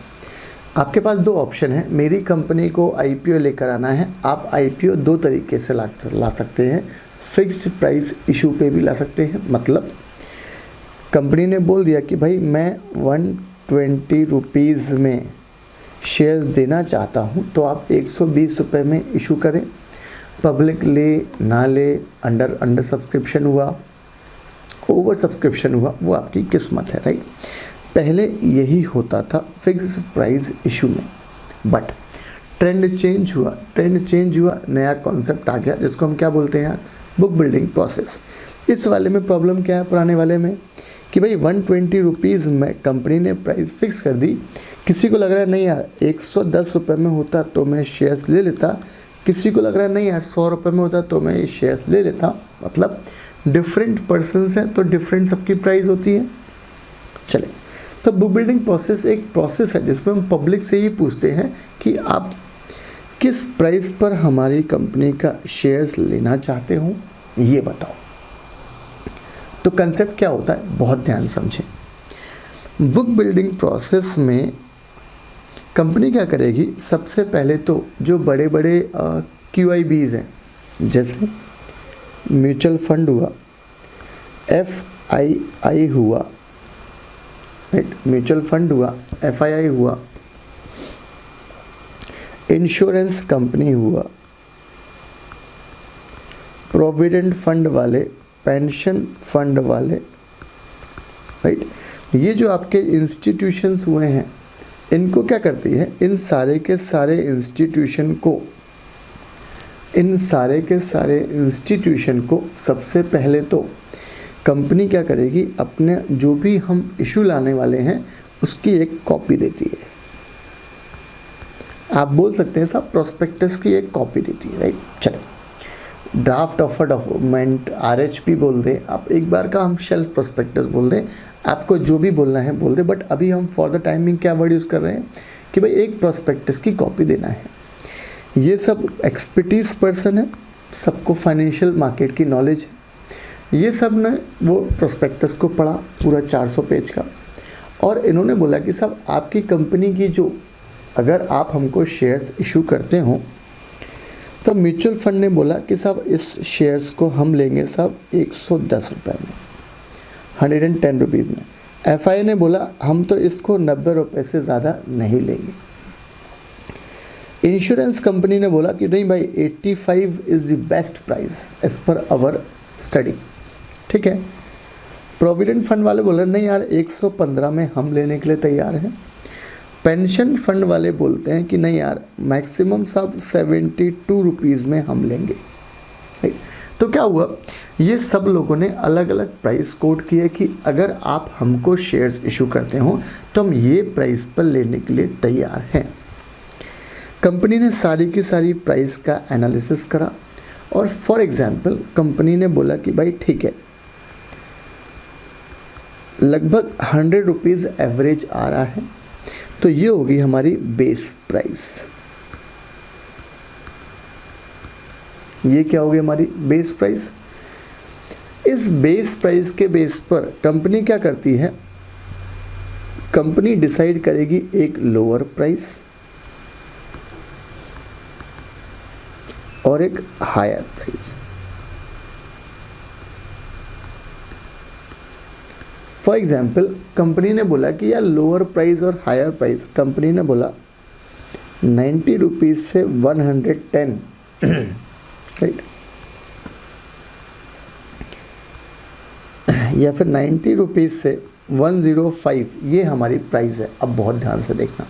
आपके पास दो ऑप्शन है। मेरी कंपनी को आईपीओ लेकर आना है, आप आईपीओ दो तरीके से ला सकते हैं। फिक्स्ड प्राइस इशू पे भी ला सकते हैं, मतलब कंपनी ने बोल दिया कि भाई मैं 120 रुपीज़ में शेयर्स देना चाहता हूँ, तो आप 120 रुपये में इशू करें। पब्लिक ले ना ले, अंडर सब्सक्रिप्शन हुआ, ओवर सब्सक्रिप्शन हुआ, वो आपकी किस्मत है, राइट। पहले यही होता था फिक्स प्राइस इशू में, बट ट्रेंड चेंज हुआ, नया कॉन्सेप्ट आ गया जिसको हम क्या बोलते हैं यार, बुक बिल्डिंग प्रोसेस। इस वाले में प्रॉब्लम क्या है पुराने वाले में, कि भाई 120 रुपीज़ में कंपनी ने प्राइस फिक्स कर दी। किसी को लग रहा है नहीं यार 110 रुपये में होता तो मैं शेयर्स ले लेता, किसी को लग रहा है नहीं यार 100 रुपये में होता तो मैं ये शेयर्स ले लेता। मतलब डिफरेंट पर्सनस हैं तो डिफरेंट सबकी प्राइस होती है। चले, तो बुक बिल्डिंग प्रोसेस एक प्रोसेस है जिसमें हम पब्लिक से ही पूछते हैं कि आप किस प्राइस पर हमारी कंपनी का शेयर्स लेना चाहते हो, ये बताओ। तो कंसेप्ट क्या होता है, बहुत ध्यान समझें। बुक बिल्डिंग प्रोसेस में कंपनी क्या करेगी, सबसे पहले तो जो बड़े बड़े QIBs हैं, जैसे म्यूचुअल फंड हुआ, FII हुआ, म्यूचुअल फंड हुआ, FII हुआ, इंश्योरेंस कंपनी हुआ, प्रोविडेंट फंड वाले, पेंशन फंड वाले राइट। ये जो आपके इंस्टीट्यूशंस हुए हैं, इनको क्या करती है, इन सारे के सारे इंस्टीट्यूशन को सबसे पहले तो कंपनी क्या करेगी, अपने जो भी हम इशू लाने वाले हैं उसकी एक कॉपी देती है। आप बोल सकते हैं साहब प्रोस्पेक्टस की एक कॉपी देती है, राइट। चलो, draft of a document, RHP बोल दें आप, एक बार का हम शेल्फ प्रोस्पेक्टस बोल दें, आपको जो भी बोलना है बोल दें, बट अभी हम फॉर द टाइमिंग क्या वर्ड यूज़ कर रहे हैं कि भाई एक प्रोस्पेक्टस की कॉपी देना है। ये सब एक्सपर्टीज पर्सन है, सबको फाइनेंशियल मार्केट की नॉलेज है। ये सब ने वो प्रोस्पेक्टस को पढ़ा पूरा 400 पेज का, और इन्होंने बोला कि साहब आपकी कंपनी की जो, अगर आप हमको शेयर्स इशू करते हो, तो म्यूचुअल फंड ने बोला कि साहब इस शेयर्स को हम लेंगे साहब 110 रुपये में, 110 रुपीज़ में। FI ने बोला हम तो इसको 90 रुपये से ज़्यादा नहीं लेंगे। इंश्योरेंस कंपनी ने बोला कि नहीं भाई 85 is the best price as per our study, ठीक है। प्रोविडेंट फंड वाले बोले नहीं यार 115 में हम लेने के लिए तैयार हैं। पेंशन फंड वाले बोलते हैं कि नहीं यार मैक्सिमम साहब 72 रुपीज़ में हम लेंगे, राइट। तो क्या हुआ, ये सब लोगों ने अलग अलग प्राइस कोट किए कि अगर आप हमको शेयर्स इशू करते हो तो हम ये प्राइस पर लेने के लिए तैयार हैं। कंपनी ने सारी की सारी प्राइस का एनालिसिस करा, और फॉर एग्जांपल कंपनी ने बोला कि भाई ठीक है, लगभग 100 रुपीज़ एवरेज आ रहा है, तो ये होगी हमारी बेस प्राइस। ये क्या होगी हमारी बेस प्राइस। इस बेस प्राइस के बेस पर कंपनी क्या करती है, कंपनी डिसाइड करेगी एक लोअर प्राइस और एक higher price. For example company ने बोला कि यार लोअर प्राइस और हायर प्राइस, कंपनी ने बोला 90 रुपीज़ से 110, राइट, या फिर 90 रुपीज़ से 105, ये हमारी प्राइस है। अब बहुत ध्यान से देखना,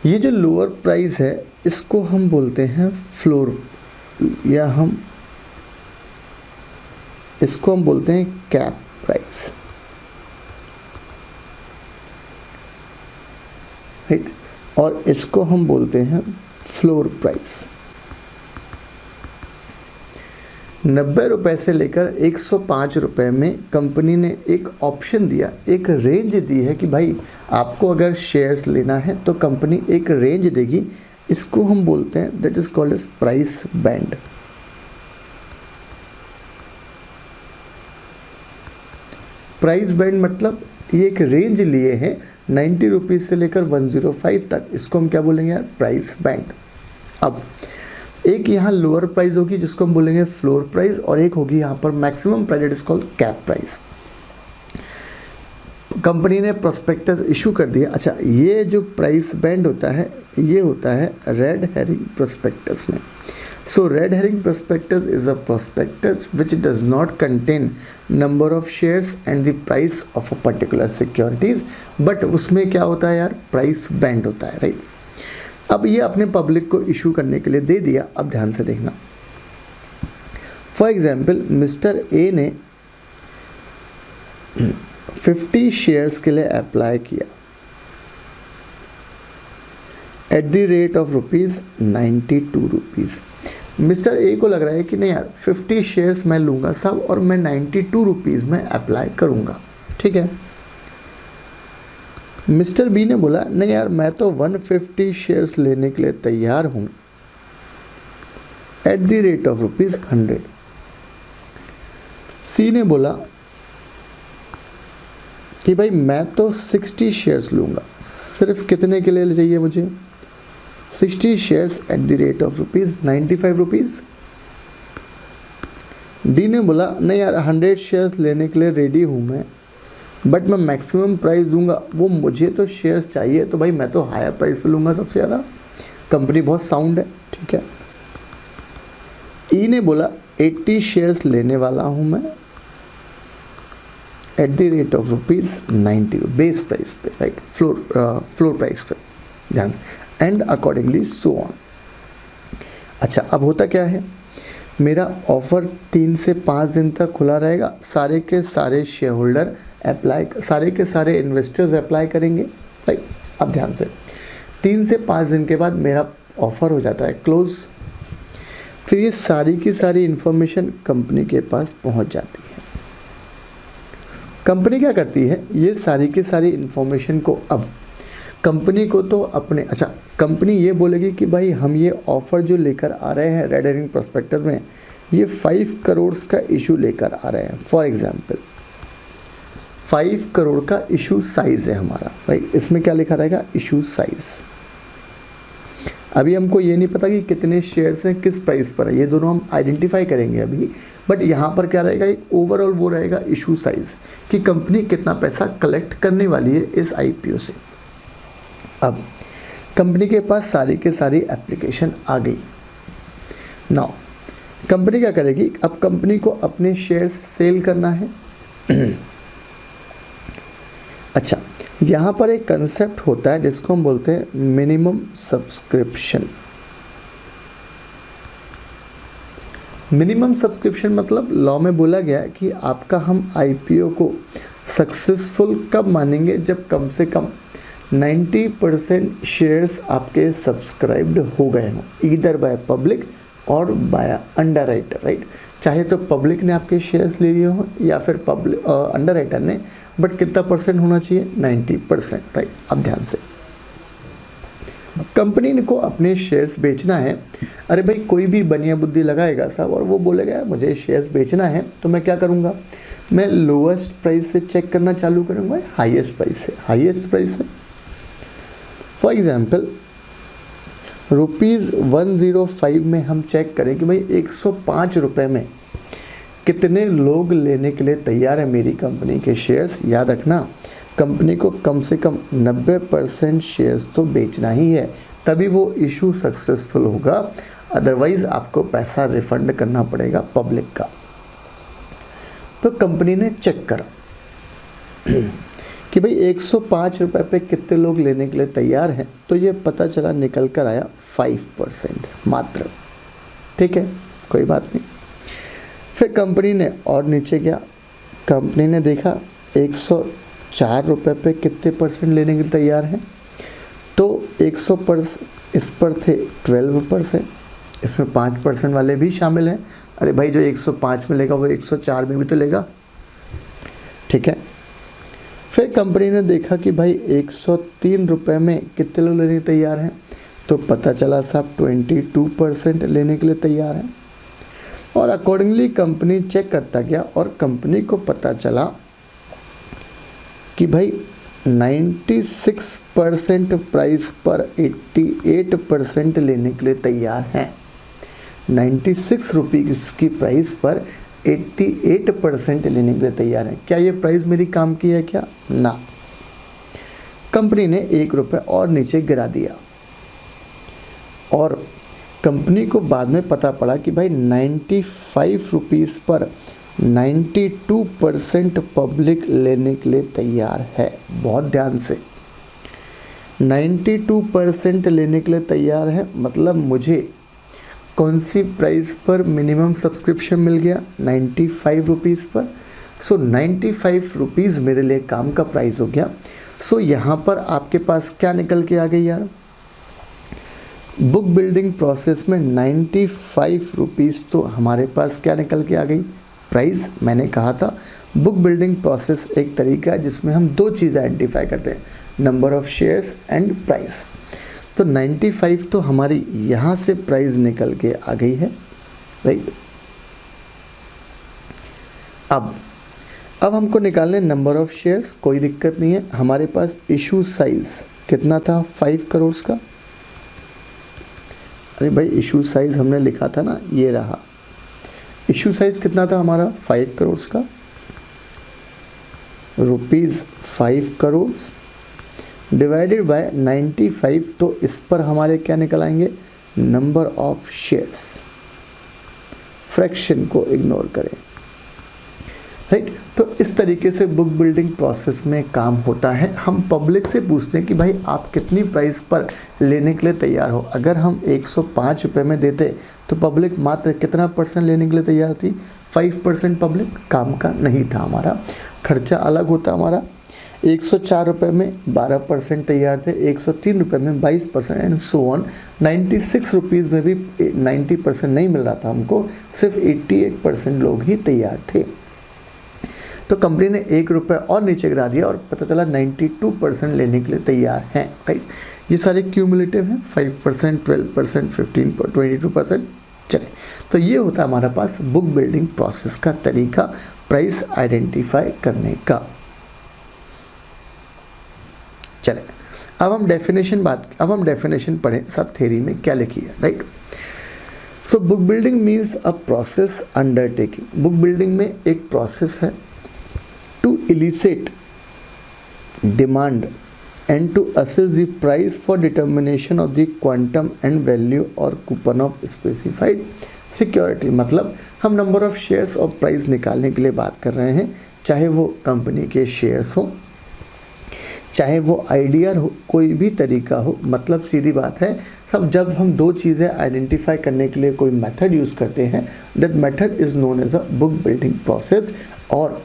ये जो लोअर प्राइस है इसको हम बोलते हैं फ्लोर, या हम इसको हम बोलते हैं कैप प्राइस, राइट, और इसको हम बोलते हैं फ्लोर प्राइस। 90 रुपए से लेकर 105 रुपए में कंपनी ने एक ऑप्शन दिया, एक रेंज दी है कि भाई आपको अगर शेयर्स लेना है तो कंपनी एक रेंज देगी। इसको हम बोलते हैं that is called as price band. Price band मतलब ये एक रेंज लिए हैं 90 रुपीज़ से लेकर 105 तक, इसको हम क्या बोलेंगे यार, प्राइस बैंड। अब एक यहाँ लोअर प्राइस होगी जिसको हम बोलेंगे फ्लोर प्राइस, और एक होगी यहाँ पर maximum price, it is called cap price. Company ने प्रोस्पेक्टस इशू कर दिया। अच्छा, ये जो प्राइस बैंड होता है ये होता है रेड हेरिंग प्रोस्पेक्टस में। So red herring prospectus is a prospectus which does not contain number of shares and the price of a particular securities, but उसमें क्या होता है यार, प्राइस बैंड होता है, राइट। अब ये अपने पब्लिक को इशू करने के लिए दे दिया। अब ध्यान से देखना, फॉर एग्जाम्पल मिस्टर ए ने 50 शेयर्स के लिए अप्लाई किया at the rate of ₹92 rupees. Mister A को लग रहा है कि नहीं यार 50 शेयर्स मैं लूँगा साहब और मैं 92 रुपीज़ में अप्लाई करूँगा, ठीक है। मिस्टर बी ने बोला नहीं यार मैं तो 150 शेयर्स लेने के लिए तैयार हूँ एट द रेट ऑफ ₹100। सी ने बोला कि भाई मैं तो 60 शेयर्स लूँगा, सिर्फ कितने के लिए चाहिए मुझे, 60 shares at the rate of ₹95 rupees. D ने बोला नहीं यार 100 शेयर्स लेने के लिए रेडी हूँ मैं, बट मैं मैक्सिमम प्राइस दूंगा, वो मुझे तो शेयर्स चाहिए तो भाई मैं तो हायर प्राइस पे लूँगा सबसे ज़्यादा, कंपनी बहुत साउंड है, ठीक है। ई ने बोला 80 शेयर्स लेने वाला हूँ मैं at the rate of ₹90 base price पे, राइट, फ्लोर प्राइस पे ध्यान, एंड अकॉर्डिंगली सो ऑन। अच्छा, अब होता क्या है, मेरा ऑफ़र 3 से 5 दिन तक खुला रहेगा, सारे के सारे शेयर होल्डर अप्लाई, सारे के सारे इन्वेस्टर्स अप्लाई करेंगे, राइट। अब ध्यान से 3 से 5 दिन के बाद मेरा ऑफ़र हो जाता है क्लोज़। फिर ये सारी की सारी इन्फॉर्मेशन कंपनी के पास पहुंच जाती है। कंपनी क्या करती है, ये सारी की सारी इन्फॉर्मेशन को अब कंपनी को तो अपने, अच्छा, कंपनी ये बोलेगी कि भाई हम ये ऑफ़र जो लेकर आ रहे हैं रेड हेरिंग प्रोस्पेक्टस में, ये 5 करोड़ का इशू लेकर आ रहे हैं। फॉर एग्जांपल 5 करोड़ का इशू साइज़ है हमारा, राइट। इसमें क्या लिखा रहेगा, इशू साइज़। अभी हमको ये नहीं पता कि कितने शेयर्स हैं, किस प्राइस पर है, ये दोनों हम आइडेंटिफाई करेंगे अभी, बट यहाँ पर क्या रहेगा, एक ओवरऑल वो रहेगा इशू साइज़ कि कंपनी कितना पैसा कलेक्ट करने वाली है इस IPO से। अब कंपनी के पास सारी के सारी एप्लीकेशन आ गई। नाउ कंपनी क्या करेगी, अब कंपनी को अपने शेयर्स सेल करना है। अच्छा, यहाँ पर एक कंसेप्ट होता है जिसको हम बोलते हैं मिनिमम सब्सक्रिप्शन। मिनिमम सब्सक्रिप्शन मतलब लॉ में बोला गया है कि आपका हम IPO को सक्सेसफुल कब मानेंगे, जब कम से कम 90% शेयर्स आपके सब्सक्राइब्ड हो गए हों, ईदर बाय पब्लिक और बाय अंडरराइटर, राइट। चाहे तो पब्लिक ने आपके शेयर्स ले लिए हों या फिर अंडरराइटर ने, बट कितना परसेंट होना चाहिए, 90%, राइट। अब ध्यान से कंपनी को अपने शेयर्स बेचना है। अरे भाई, कोई भी बनिया बुद्धि लगाएगा साहब और वो बोलेगा मुझे शेयर्स बेचना है, तो मैं क्या करूँगा, मैं लोएस्ट प्राइस से चेक करना चालू करूँगा, हाईएस्ट प्राइस से। फॉर एग्जाम्पल ₹105 में हम चेक करें कि भाई 105 रुपये में कितने लोग लेने के लिए तैयार है मेरी कंपनी के शेयर्स। याद रखना, कंपनी को कम से कम 90% शेयर्स तो बेचना ही है, तभी वो इशू सक्सेसफुल होगा, अदरवाइज़ आपको पैसा रिफंड करना पड़ेगा पब्लिक का। तो कंपनी ने चेक करा कि भाई 105 रुपये पे कितने लोग लेने के लिए तैयार हैं, तो ये पता चला, निकल कर आया 5% मात्र। ठीक है, कोई बात नहीं। फिर कंपनी ने और नीचे गया, कंपनी ने देखा 104 रुपये पे कितने परसेंट लेने के लिए तैयार हैं, तो 100% इस पर थे 12%, इसमें 5% वाले भी शामिल हैं। अरे भाई, जो 105 में लेगा वो 104 में भी तो लेगा, ठीक है। फिर कंपनी ने देखा कि भाई 103 रुपये में कितने लोग लेने तैयार हैं, तो पता चला साहब 22% लेने के लिए तैयार हैं। और अकॉर्डिंगली कंपनी चेक करता गया और कंपनी को पता चला कि भाई 96% प्राइस पर 88% लेने के लिए तैयार हैं। 96 रुपीज़ की प्राइस पर 88% लेने के लिए तैयार हैं। क्या ये प्राइस मेरी काम की है क्या? ना। कंपनी ने 1 रुपये और नीचे गिरा दिया और कंपनी को बाद में पता पड़ा कि भाई 95 रुपीज़ पर 92% पब्लिक लेने के लिए तैयार है। बहुत ध्यान से, 92% लेने के लिए तैयार है, मतलब मुझे कौन सी प्राइस पर मिनिमम सब्सक्रिप्शन मिल गया? 95 रुपीज़ पर। सो 95 रुपीज़ मेरे लिए काम का प्राइस हो गया। सो यहाँ पर आपके पास क्या निकल के आ गई यार? बुक बिल्डिंग प्रोसेस में 95 रुपीज़ तो हमारे पास क्या निकल के आ गई? प्राइस। मैंने कहा था बुक बिल्डिंग प्रोसेस एक तरीका है जिसमें हम 2 चीज़ आइडेंटिफाई करते हैं, number of shares and price. तो 95 तो हमारी यहाँ से प्राइस निकल के आ गई है, राइट। अब हमको निकालने नंबर ऑफ शेयर्स, कोई दिक्कत नहीं है। हमारे पास इशू साइज़ कितना था? 5 करोड़ का। अरे भाई, इशू साइज़ हमने लिखा था ना, ये रहा। इशू साइज़ कितना था हमारा? 5 करोड़ का, ₹5 करोड़ डिवाइडेड बाय 95। तो इस पर हमारे क्या निकल आएंगे? Number of shares. फ्रैक्शन को इग्नोर करें, राइट। तो इस तरीके से बुक बिल्डिंग प्रोसेस में काम होता है। हम पब्लिक से पूछते हैं कि भाई आप कितनी प्राइस पर लेने के लिए तैयार हो। अगर हम 105 रुपये में देते तो पब्लिक मात्र कितना % लेने के लिए तैयार थी? 5% पब्लिक। काम का नहीं था हमारा, खर्चा अलग होता हमारा। 104 रुपये में 12% तैयार थे, 103 रुपये में 22% एंड सो ऑन। 96 रुपीज़ में भी 90% नहीं मिल रहा था हमको, सिर्फ 88% लोग ही तैयार थे। तो कंपनी ने 1 रुपये और नीचे गिरा दिया और पता चला 92% लेने के लिए तैयार हैं, राइट। ये सारे क्यूमुलेटिव हैं, 5%, 12%, 15%, 22%। चले, तो ये होता है हमारा पास बुक बिल्डिंग प्रोसेस का तरीका प्राइस आइडेंटिफाई करने का। चले, अब हम डेफिनेशन पढ़ें सब थ्योरी में क्या लिखी है, right. So book building means a process undertaking. Book building में एक प्रोसेस है to elicit demand and to assess the price for determination of the quantum and value or coupon of specified security। मतलब हम number of shares और price निकालने के लिए बात कर रहे हैं, चाहे वो कंपनी के शेयर्स हो, चाहे वो आईडीआर हो, कोई भी तरीका हो। मतलब सीधी बात है सब, जब हम दो चीज़ें आइडेंटिफाई करने के लिए कोई मेथड यूज़ करते हैं, that method is known as a book building process. और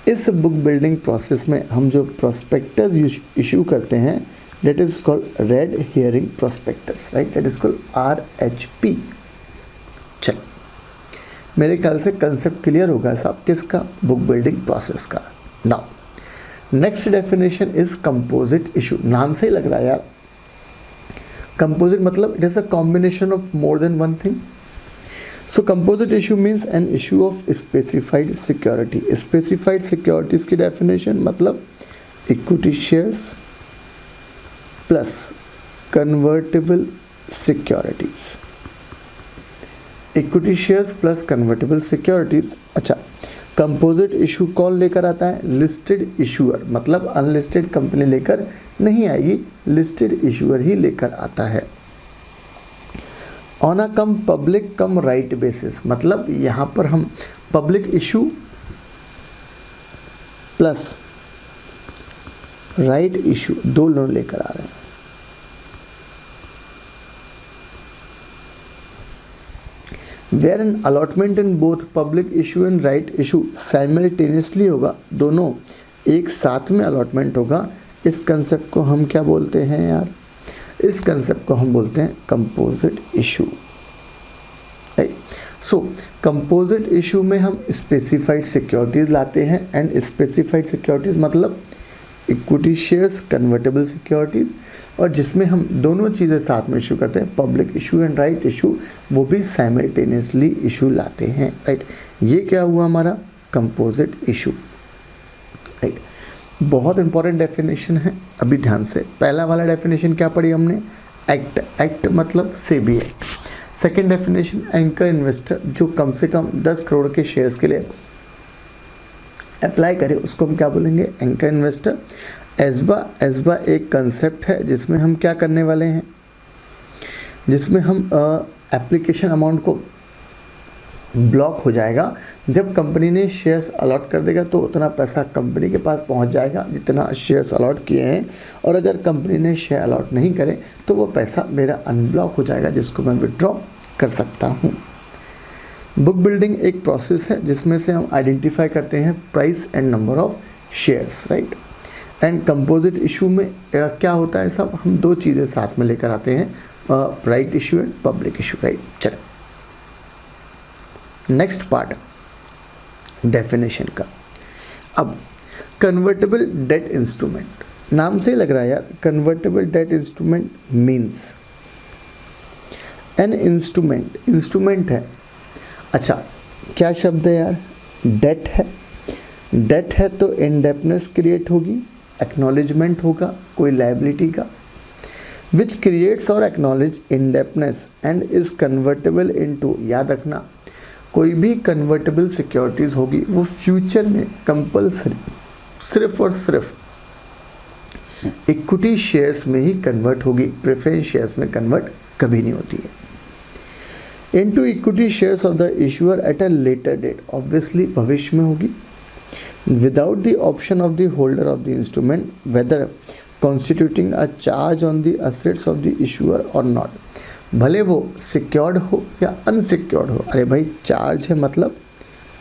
इस बुक बिल्डिंग प्रोसेस में हम जो प्रोस्पेक्टस इशू करते हैं that is called red herring prospectus, right, that is called RHP। चल, मेरे ख्याल से कंसेप्ट क्लियर होगा साहब किसका? बुक बिल्डिंग प्रोसेस का। Now next definition is composite issue. नाम से ही लग रहा है यार, कंपोजिट मतलब it is a combination of more than one thing. So composite issue means an issue of specified security। Specified securities की definition मतलब equity shares plus convertible securities। equity shares plus convertible securities। अच्छा, composite issue कौन लेकर आता है? Listed issuer. मतलब unlisted company लेकर नहीं आएगी, लिस्टेड इशूअर ही लेकर आता है। On a cum public cum right basis. मतलब यहाँ पर हम public issue plus right issue दोनों लेकर आ रहे हैं। Where an allotment in both public issue and right issue simultaneously होगा, दोनों एक साथ में अलॉटमेंट होगा। इस कंसेप्ट को हम क्या बोलते हैं यार? इस कंसेप्ट को हम बोलते हैं कंपोजिट इशू, राइट। सो कंपोजिट इशू में हम स्पेसिफाइड सिक्योरिटीज़ लाते हैं एंड स्पेसिफाइड सिक्योरिटीज़ मतलब इक्विटी शेयर्स, कन्वर्टेबल सिक्योरिटीज़, और जिसमें हम दोनों चीज़ें साथ में इशू करते हैं, public issue and right issue, वो भी साइमल्टेनियसली इशू लाते हैं, राइट। ये क्या हुआ हमारा? Composite issue, right. बहुत इंपॉर्टेंट डेफिनेशन है, अभी ध्यान से। पहला वाला डेफिनेशन क्या पढ़ी हमने? एक्ट मतलब SEBI act. Second definition anchor investor, जो कम से कम 10 करोड़ के शेयर्स के लिए अप्लाई करे उसको हम क्या बोलेंगे? Anchor investor. एस्बा एक कंसेप्ट है जिसमें हम क्या करने वाले हैं, जिसमें हम एप्लीकेशन अमाउंट को ब्लॉक हो जाएगा। जब कंपनी ने शेयर्स अलॉट कर देगा तो उतना पैसा कंपनी के पास पहुंच जाएगा जितना शेयर्स अलॉट किए हैं, और अगर कंपनी ने शेयर अलॉट नहीं करे तो वो पैसा मेरा अनब्लॉक हो जाएगा, जिसको मैं विड्रॉ कर सकता हूं। बुक बिल्डिंग एक प्रोसेस है जिसमें से हम आइडेंटिफाई करते हैं price and number of shares, right. And composite issue में क्या होता है सब? हम दो चीज़ें साथ में लेकर आते हैं, right issue and public issue, right. चलो नेक्स्ट पार्ट डेफिनेशन का। अब कन्वर्टेबल डेट इंस्ट्रूमेंट, नाम से ही लग रहा है यार, convertible debt instrument means an instrument है। अच्छा, क्या शब्द है यार? डेट है। डेट है तो इंडेप्टनेस क्रिएट होगी, एक्नॉलेजमेंट होगा कोई लायबिलिटी का, विच क्रिएट्स और acknowledge indebtedness and is convertible into. याद रखना, कोई भी कन्वर्टेबल सिक्योरिटीज़ होगी वो फ्यूचर में कंपल्सरी सिर्फ और सिर्फ इक्विटी शेयर्स में ही कन्वर्ट होगी, प्रेफरेंस शेयर्स में कन्वर्ट कभी नहीं होती है। Into equity shares of the issuer at a later date, obviously भविष्य में होगी। Without the option of the holder of the instrument whether constituting a charge on the assets of the issuer और not, भले वो secured हो या unsecured हो। अरे भाई चार्ज है मतलब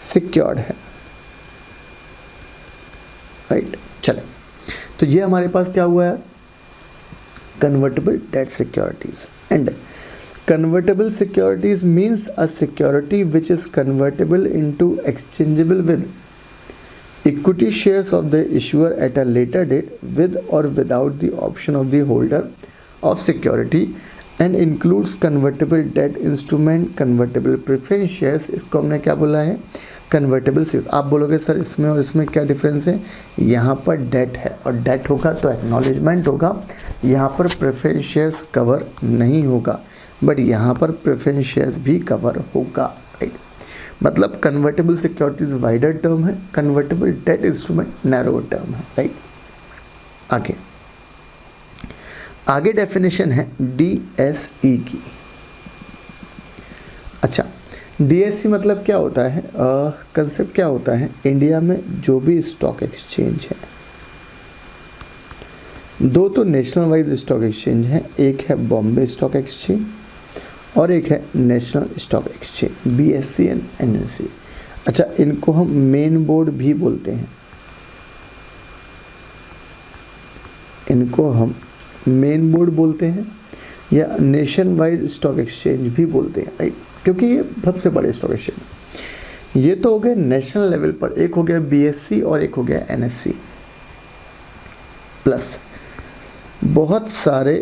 सिक्योर्ड है, राइट। चले, तो ये हमारे पास क्या हुआ है, convertible debt securities. And convertible securities means a security which is convertible into exchangeable with equity shares of the issuer at a later date with और without the option of the holder of security and includes convertible debt instrument, convertible preference shares. इसको हमने क्या बोला है, convertible shares. आप बोलोगे sir इसमें और इसमें क्या डिफरेंस है, यहाँ पर डेट है और डेट होगा तो एक्नॉलेजमेंट होगा, यहाँ पर प्रेफरेंस शेयर्स कवर नहीं होगा, बट यहाँ पर प्रेफरेंस शेयर्स भी कवर होगा, राइट। मतलब कन्वर्टेबल सिक्योरिटीज वाइडर टर्म है, convertible debt instrument narrow term है, राइट। आगे डेफिनेशन है DSE की। अच्छा, DSE मतलब क्या होता है, कंसेप्ट क्या होता है, इंडिया में जो भी स्टॉक एक्सचेंज है, दो तो नेशनल वाइज स्टॉक एक्सचेंज है, एक है बॉम्बे स्टॉक एक्सचेंज और एक है national stock exchange BSE and NSE। अच्छा, इनको हम मेन बोर्ड भी बोलते हैं, इनको हम मेन बोर्ड बोलते हैं या नेशन वाइड स्टॉक एक्सचेंज भी बोलते हैं, राइट, क्योंकि ये बहुत से बड़े स्टॉक एक्सचेंज। ये तो हो गए नेशनल लेवल पर, एक हो गया BSE और एक हो गया NSE, प्लस बहुत सारे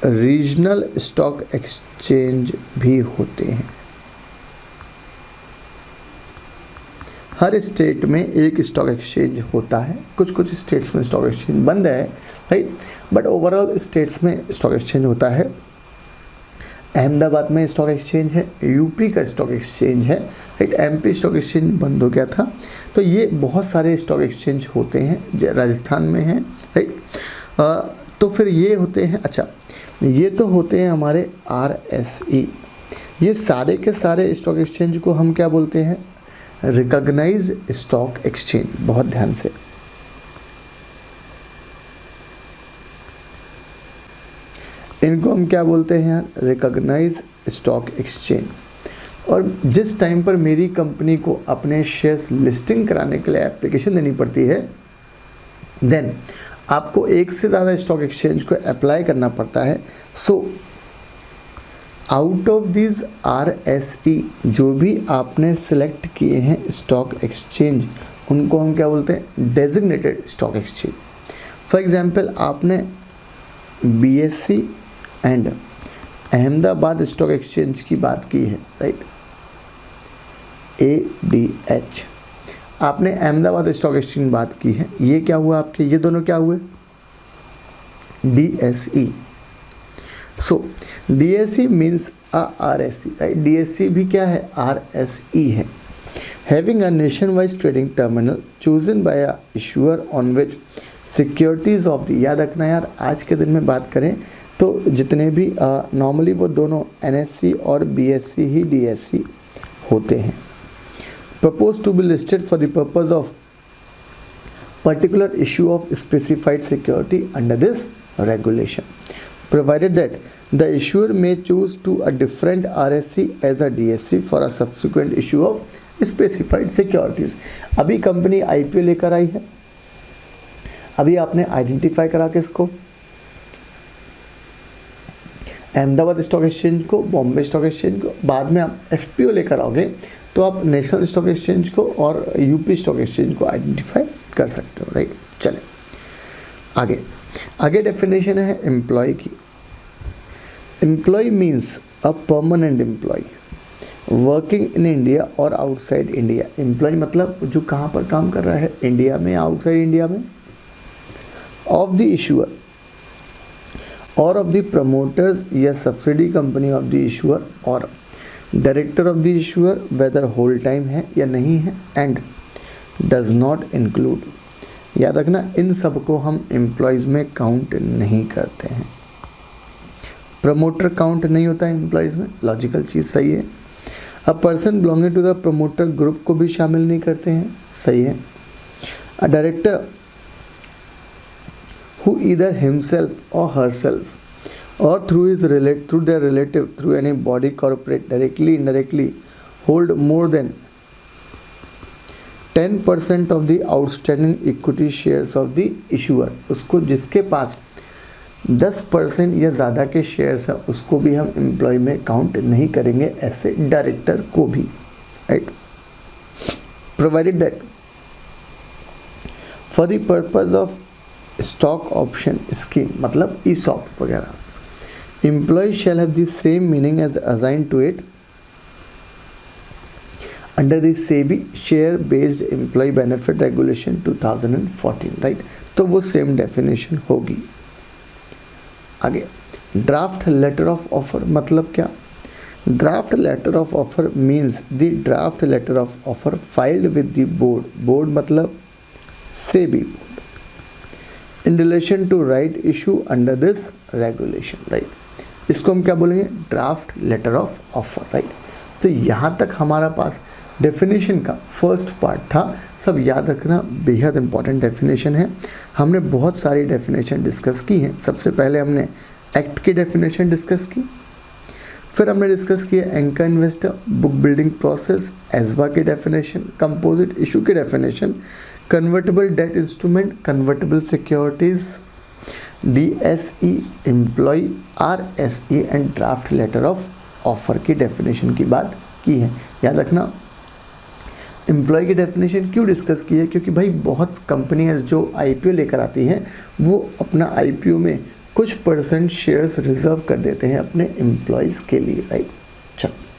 रीजनल स्टॉक एक्सचेंज भी होते हैं। हर स्टेट में एक स्टॉक एक्सचेंज होता है, कुछ कुछ स्टेट्स में स्टॉक एक्सचेंज बंद है, राइट, बट ओवरऑल स्टेट्स में स्टॉक एक्सचेंज होता है। अहमदाबाद में स्टॉक एक्सचेंज है, UP का स्टॉक एक्सचेंज है, राइट, MP स्टॉक एक्सचेंज बंद हो गया था। तो ये बहुत सारे स्टॉक एक्सचेंज होते हैं, राजस्थान में है, राइट। तो फिर ये होते हैं, अच्छा ये तो होते हैं हमारे RSE। ये सारे के सारे स्टॉक एक्सचेंज को हम क्या बोलते हैं, रिकॉग्नाइज स्टॉक एक्सचेंज। बहुत ध्यान से, इनको हम क्या बोलते हैं यार, रिकॉग्नाइज स्टॉक एक्सचेंज। और जिस टाइम पर मेरी कंपनी को अपने शेयर्स लिस्टिंग कराने के लिए एप्लीकेशन देनी पड़ती है, देन आपको एक से ज़्यादा स्टॉक एक्सचेंज को अप्लाई करना पड़ता है। So out of this RSE जो भी आपने सेलेक्ट किए हैं स्टॉक एक्सचेंज, उनको हम क्या बोलते हैं, designated stock exchange. For example आपने BSE and Ahmedabad stock exchange की बात की है, राइट, ADH। आपने अहमदाबाद स्टॉक एक्सचेंज बात की है, ये क्या हुआ आपके, ये दोनों क्या हुए, DSE। सो DSE means RSE, right, DSE भी क्या है, RSE है। Having a nation wise trading terminal chosen bye a issuer on which securities of the, याद रखना यार, आज के दिन में बात करें तो जितने भी नॉर्मली वो दोनों NSE और BSE ही DSE होते हैं। Propose to be listed for the purpose of particular issue of specified security under this regulation, provided that the issuer may choose to a different RSE as a DSE for a subsequent issue of specified securities। अभी company IPO लेकर आई है, अभी आपने identify करा के इसको Ahmedabad stock exchange को, Bombay stock exchange को, बाद में आप FPO लेकर आओगे तो आप नेशनल स्टॉक एक्सचेंज को और UP स्टॉक एक्सचेंज को आइडेंटिफाई कर सकते हो, राइट। चले आगे डेफिनेशन है एम्प्लॉय की। Employee means a permanent employee working in India और आउटसाइड इंडिया। एम्प्लॉय मतलब जो कहाँ पर काम कर रहा है, इंडिया में, आउटसाइड इंडिया में, ऑफ द इशूअर और ऑफ द प्रमोटर्स या subsidy company of the issuer और director of the issuer whether whole time है या नहीं है, एंड डज नॉट इंक्लूड, याद रखना इन सब को हम एम्प्लॉयज़ में काउंट नहीं करते हैं। प्रमोटर काउंट नहीं होता है एम्प्लॉयज़ में, लॉजिकल चीज़ सही है। A person belonging to the promoter group को भी शामिल नहीं करते हैं, सही है। A director who either himself or herself or through their relative through any body corporate directly indirectly hold more than 10% of the outstanding equity shares of the issuer, उसको जिसके पास 10% या ज़्यादा के शेयर्स है उसको भी हम एम्प्लॉय में काउंट नहीं करेंगे, ऐसे डायरेक्टर को भी, right. Provided that for the purpose of stock option scheme, मतलब ESOP वगैरह, employee shall have the same meaning as assigned to it under the SEBI share based employee benefit regulation 2014, right. तो वो same definition होगी। आगे draft letter of offer मतलब क्या? Draft letter of offer means the draft letter of offer filed with the board, board मतलब SEBI board, in relation to right issue under this regulation, right. इसको हम क्या बोलेंगे? Draft letter of offer, right. तो यहाँ तक हमारा पास डेफिनेशन का फर्स्ट पार्ट था। सब याद रखना, बेहद इंपॉर्टेंट डेफिनेशन है। हमने बहुत सारी डेफिनेशन डिस्कस की हैं। सबसे पहले हमने एक्ट की डेफिनेशन डिस्कस की, फिर हमने डिस्कस किया anchor investor, book building process, ASBA की डेफिनेशन, कंपोजिट इशू की definition, convertible debt instrument, convertible securities, DSE, employ, RSE and draft letter of offer की डेफिनेशन की बात की है। याद रखना, एम्प्लॉय की डेफिनेशन क्यों डिस्कस की है? क्योंकि भाई बहुत कंपनियां जो IPO लेकर आती हैं वो अपना IPO में कुछ % शेयर्स रिजर्व कर देते हैं अपने एम्प्लॉयज़ के लिए, राइट। चलो